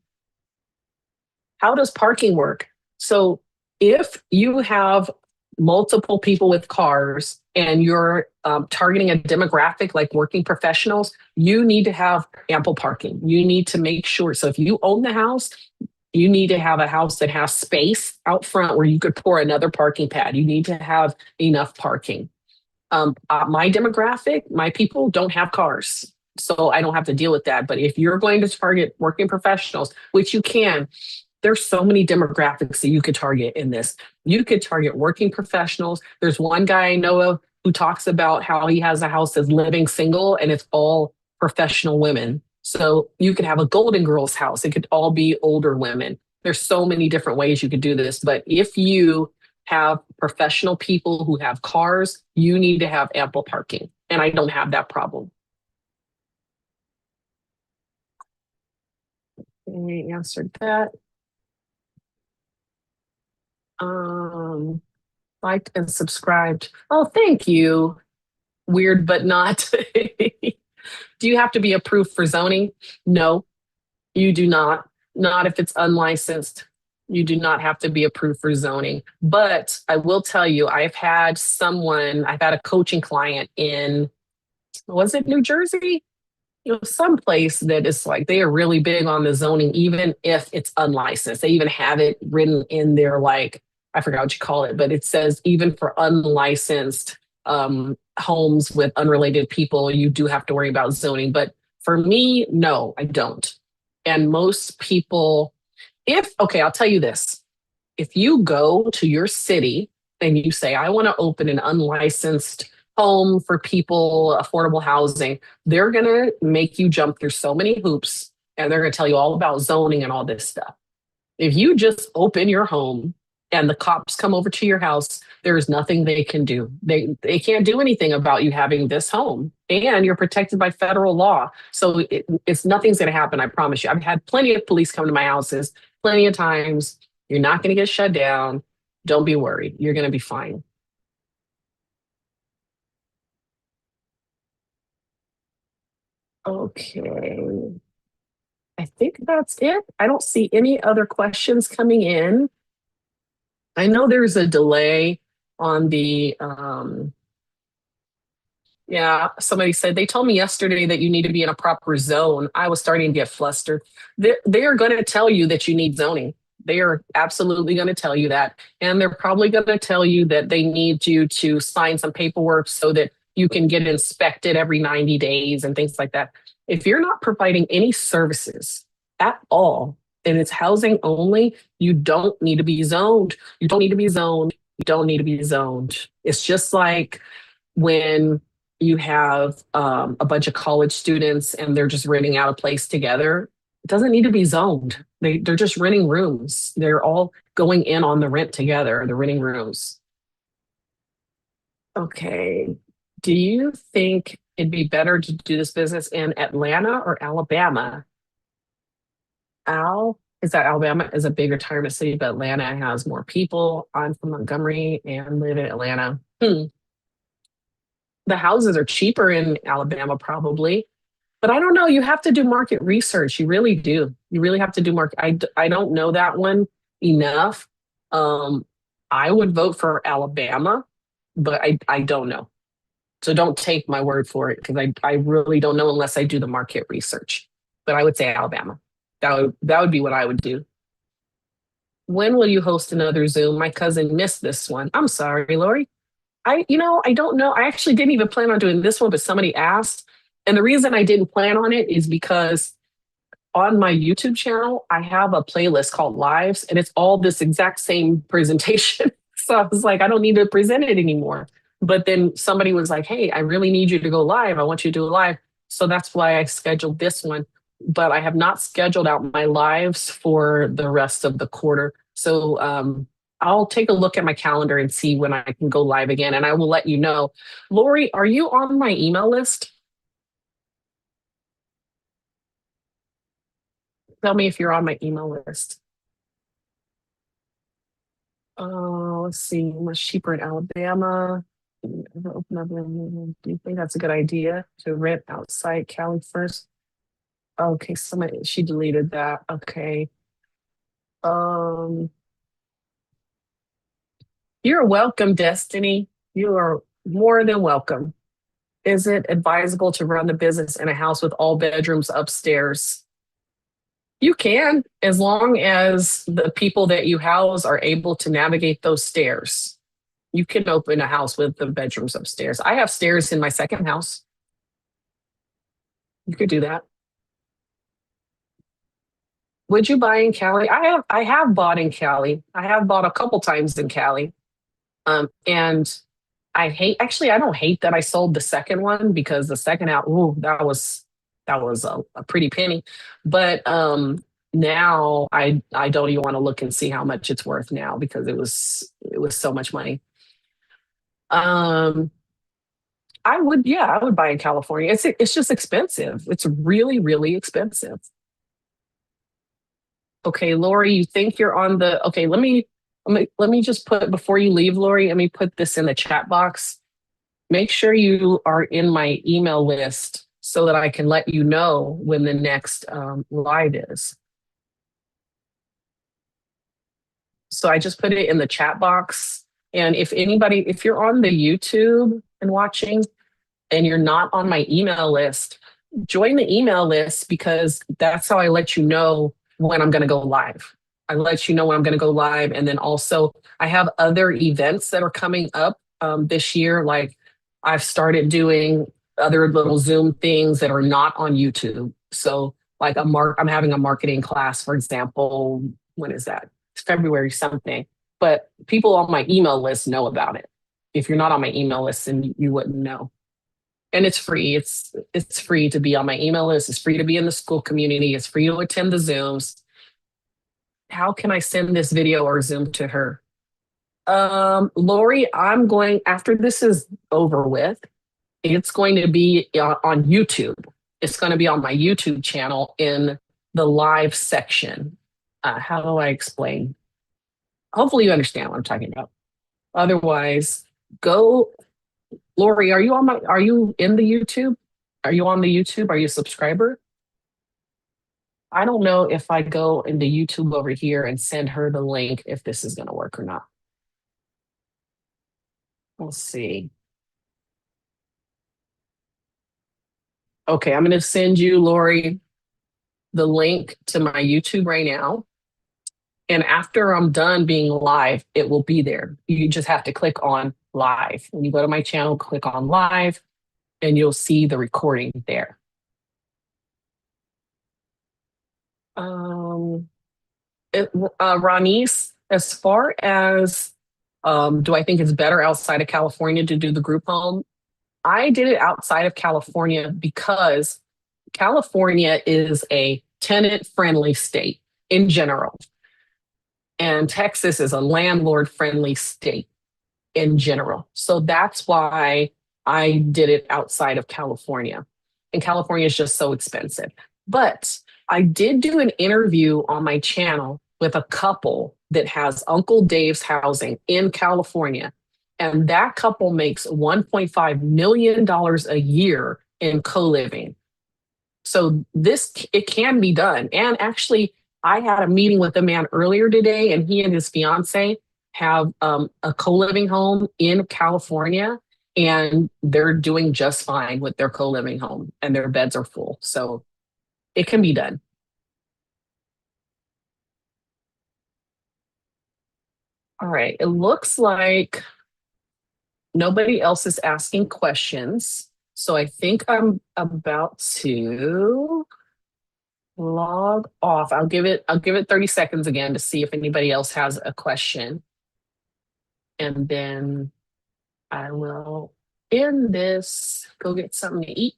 How does parking work? So If you have multiple people with cars and you're targeting a demographic like working professionals, you need to have ample parking. You need to make sure. So if you own the house, you need to have a house that has space out front where you could pour another parking pad. You need to have enough parking. My demographic, my people don't have cars. So I don't have to deal with that. But if you're going to target working professionals, which you can, there's so many demographics that you could target in this. You could target working professionals. There's one guy I know of who talks about how he has a house that's living single and it's all professional women. So you could have a Golden Girls house. It could all be older women. There's so many different ways you could do this. But if you have professional people who have cars, you need to have ample parking. And I don't have that problem. I answered that. Um, Liked and subscribed. Oh, thank you. Weird, but not. Do you have to be approved for zoning? No, you do not. Not if it's unlicensed. You do not have to be approved for zoning. But I will tell you, I've had a coaching client in, was it New Jersey? Someplace that is like they are really big on the zoning, even if it's unlicensed. They even have it written in their like, I forgot what you call it, but it says even for unlicensed homes with unrelated people, you do have to worry about zoning. But for me, no, I don't. And most people, if okay, I'll tell you this. If you go to your city and you say, I want to open an unlicensed home for people, affordable housing, they're going to make you jump through so many hoops and they're going to tell you all about zoning and all this stuff. If you just open your home and the cops come over to your house, there is nothing they can do. They can't do anything about you having this home, and you're protected by federal law. So it's nothing's going to happen. I promise you. I've had plenty of police come to my houses, plenty of times. You're not going to get shut down. Don't be worried. You're going to be fine. Okay. I think that's it. I don't see any other questions coming in. I know there's a delay on the yeah, somebody said they told me yesterday that you need to be in a proper zone. I was starting to get flustered. They are going to tell you that you need zoning. They are absolutely going to tell you that. And they're probably going to tell you that they need you to sign some paperwork so that you can get inspected every 90 days and things like that. If you're not providing any services at all and it's housing only, you don't need to be zoned. You don't need to be zoned. You don't need to be zoned. It's just like when you have a bunch of college students and they're just renting out a place together, it doesn't need to be zoned. They're just renting rooms. They're all going in on the rent together, the renting rooms. Okay. Do you think it'd be better to do this business in Atlanta or Alabama? Is that Alabama is a big retirement city, but Atlanta has more people. I'm from Montgomery and live in Atlanta. The houses are cheaper in Alabama, probably. But I don't know. You have to do market research. You really do. You really have to do market. I don't know that one enough. Um, I would vote for Alabama, but I don't know. So don't take my word for it because I really don't know unless I do the market research. But I would say Alabama. That would be what I would do. When will you host another Zoom? My cousin missed this one. I'm sorry, Lori. I don't know. I actually didn't even plan on doing this one, but somebody asked. And the reason I didn't plan on it is because on my YouTube channel, I have a playlist called Lives, and it's all this exact same presentation. So I was like, I don't need to present it anymore. But then somebody was like, hey, I really need you to go live. I want you to do a live. So that's why I scheduled this one. But I have not scheduled out my lives for the rest of the quarter. So I'll take a look at my calendar and see when I can go live again, and I will let you know. Lori, are you on my email list? Tell me if you're on my email list. Let's see. Much cheaper in Alabama. Do you think that's a good idea to rent outside Cali first? Okay, somebody she deleted that. Okay. Um, You're welcome, Destiny. You are more than welcome. Is it advisable to run the business in a house with all bedrooms upstairs? You can, as long as the people that you house are able to navigate those stairs. You can open a house with the bedrooms upstairs. I have stairs in my second house. You could do that. Would you buy in Cali? I have bought in Cali. I have bought a couple times in Cali. And I don't hate that I sold the second one because the second out, ooh, that was a pretty penny. But now I don't even want to look and see how much it's worth now because it was so much money. Um, I would buy in California. It's just expensive. It's really, really expensive. Okay, Lori, you think you're on the okay, let me just put before you leave, Lori, let me put this in the chat box. Make sure you are in my email list so that I can let you know when the next live is. So I just put it in the chat box. And if you're on the YouTube and watching and you're not on my email list, join the email list because that's how I let you know when I'm going to go live. I let you know when I'm going to go live. And then also, I have other events that are coming up this year. Like I've started doing other little Zoom things that are not on YouTube. So, like I'm having a marketing class, for example. When is that? It's February something. But people on my email list know about it. If you're not on my email list, then you wouldn't know. And it's free. It's free to be on my email list. It's free to be in the school community. It's free to attend the Zooms. How can I send this video or Zoom to her? Lori, I'm going after this is over with. It's going to be on YouTube. It's going to be on my YouTube channel in the live section. How do I explain? Hopefully, you understand what I'm talking about. Otherwise, go. Lori, are you in the YouTube? Are you on the YouTube? Are you a subscriber? I don't know if I go into YouTube over here and send her the link if this is going to work or not. We'll see. Okay, I'm going to send you, Lori, the link to my YouTube right now. And after I'm done being live, it will be there. You just have to click on live. When you go to my channel, click on live, and you'll see the recording there. Um, Ronise, as far as do I think it's better outside of California to do the group home? I did it outside of California because California is a tenant friendly state in general, and Texas is a landlord friendly state in general. So that's why I did it outside of California. And California is just so expensive. But I did do an interview on my channel with a couple that has Uncle Dave's housing in California. And that couple makes $1.5 million a year in co-living. So it can be done. And actually, I had a meeting with a man earlier today, and he and his fiance have a co-living home in California, and they're doing just fine with their co-living home, and their beds are full. So it can be done. All right. It looks like nobody else is asking questions. So I think I'm about to log off. I'll give it 30 seconds again to see if anybody else has a question. And then I will end this, go get something to eat.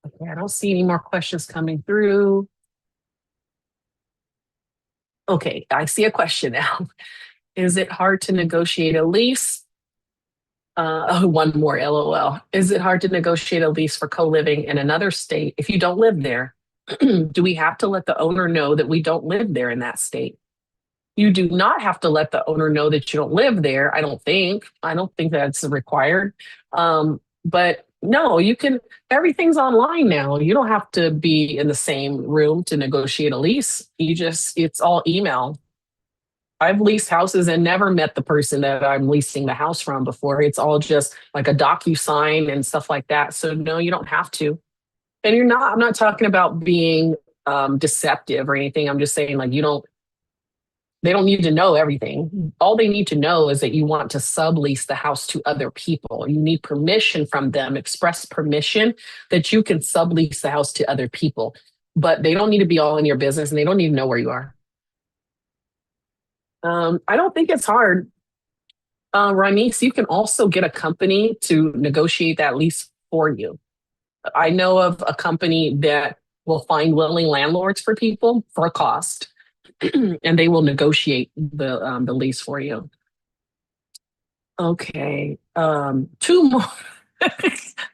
Okay, I don't see any more questions coming through. Okay, I see a question now. Is it hard to negotiate a lease? Oh, one more LOL. Is it hard to negotiate a lease for co-living in another state if you don't live there? Do we have to let the owner know that we don't live there in that state? You do not have to let the owner know that you don't live there. I don't think. I don't think that's required. But No, you can, everything's online now. You don't have to be in the same room to negotiate a lease. It's all email. I've leased houses and never met the person that I'm leasing the house from before. It's all just like a docu-sign and stuff like that. So no, you don't have to. And I'm not talking about being deceptive or anything. I'm just saying like they don't need to know everything. All they need to know is that you want to sublease the house to other people. You need permission from them, express permission that you can sublease the house to other people. But they don't need to be all in your business and they don't need to know where you are. I don't think it's hard. Ramis, you can also get a company to negotiate that lease for you. I know of a company that will find willing landlords for people for a cost, and they will negotiate the lease for you. Okay, two more.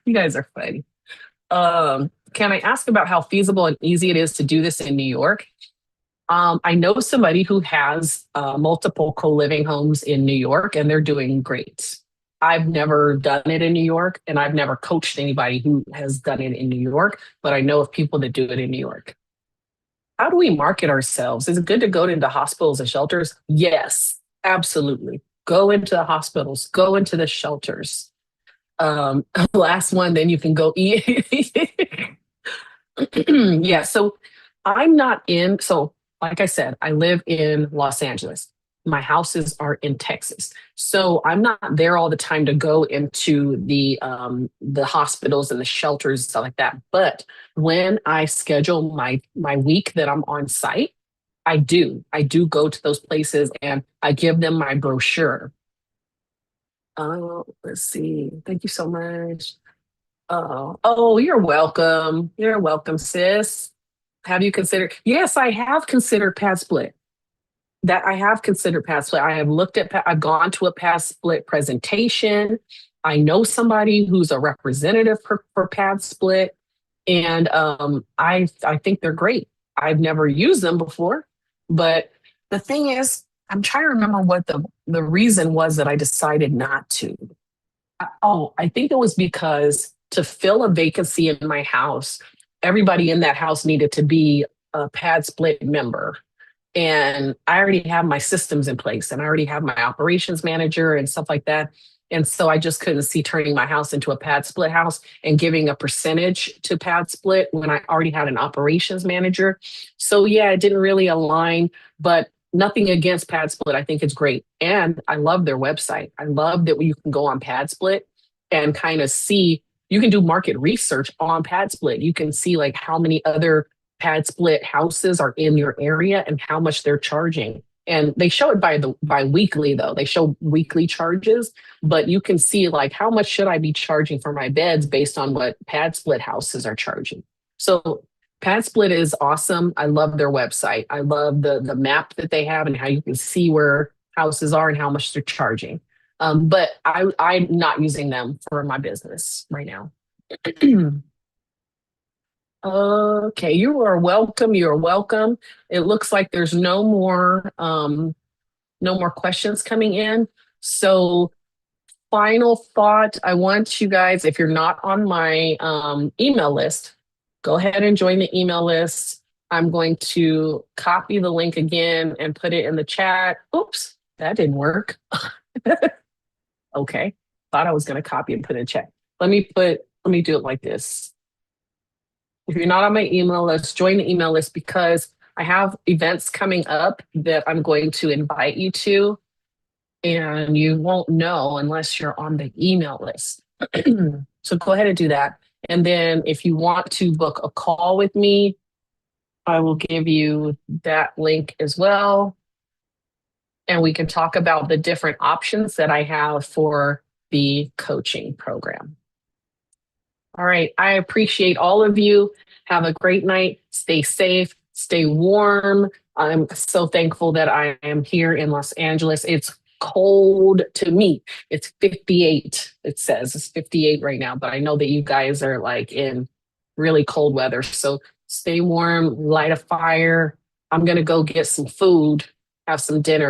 You guys are funny. Can I ask about how feasible and easy it is to do this in New York? I know somebody who has multiple co-living homes in New York, and they're doing great. I've never done it in New York, and I've never coached anybody who has done it in New York, but I know of people that do it in New York. How do we market ourselves? Is it good to go into hospitals and shelters? Yes, absolutely. Go into the hospitals, go into the shelters. Last one, then you can go eat. Yeah, so I'm not in, so like I said, I live in Los Angeles. My houses are in Texas. So I'm not there all the time to go into the hospitals and the shelters and stuff like that. But when I schedule my week that I'm on site, I do. I do go to those places and I give them my brochure. Let's see. Thank you so much. Oh, you're welcome. You're welcome, sis. Have you considered? Yes, I have considered pad split. That I have considered pad split. I have looked at, I've gone to a pad split presentation. I know somebody who's a representative for pad split, and I think they're great. I've never used them before, but the thing is, I'm trying to remember what the reason was that I decided not to. Oh, I think it was because to fill a vacancy in my house, everybody in that house needed to be a pad split member. And I already have my systems in place and I already have my operations manager and stuff like that. And so I just couldn't see turning my house into a pad split house and giving a percentage to pad split when I already had an operations manager. So yeah, it didn't really align, but nothing against pad split. I think it's great. And I love their website. I love that you can go on pad split and kind of see, you can do market research on pad split. You can see like how many other pad split houses are in your area and how much they're charging. And they show it by weekly though. They show weekly charges, but you can see like how much should I be charging for my beds based on what pad split houses are charging. So pad split is awesome. I love their website. I love the map that they have and how you can see where houses are and how much they're charging. But I'm not using them for my business right now. Okay, you are welcome. You are welcome. It looks like there's no more questions coming in. So final thought, I want you guys, if you're not on my email list, go ahead and join the email list. I'm going to copy the link again and put it in the chat. Oops, that didn't work. Okay, thought I was going to copy and put in chat. Let me do it like this. If you're not on my email list, join the email list because I have events coming up that I'm going to invite you to, and you won't know unless you're on the email list. So go ahead and do that. And then if you want to book a call with me, I will give you that link as well. And we can talk about the different options that I have for the coaching program. All right. I appreciate all of you. Have a great night. Stay safe. Stay warm. I'm so thankful that I am here in Los Angeles. It's cold to me. It's 58. It says it's 58 right now, but I know that you guys are like in really cold weather. So stay warm, light a fire. I'm going to go get some food, have some dinner.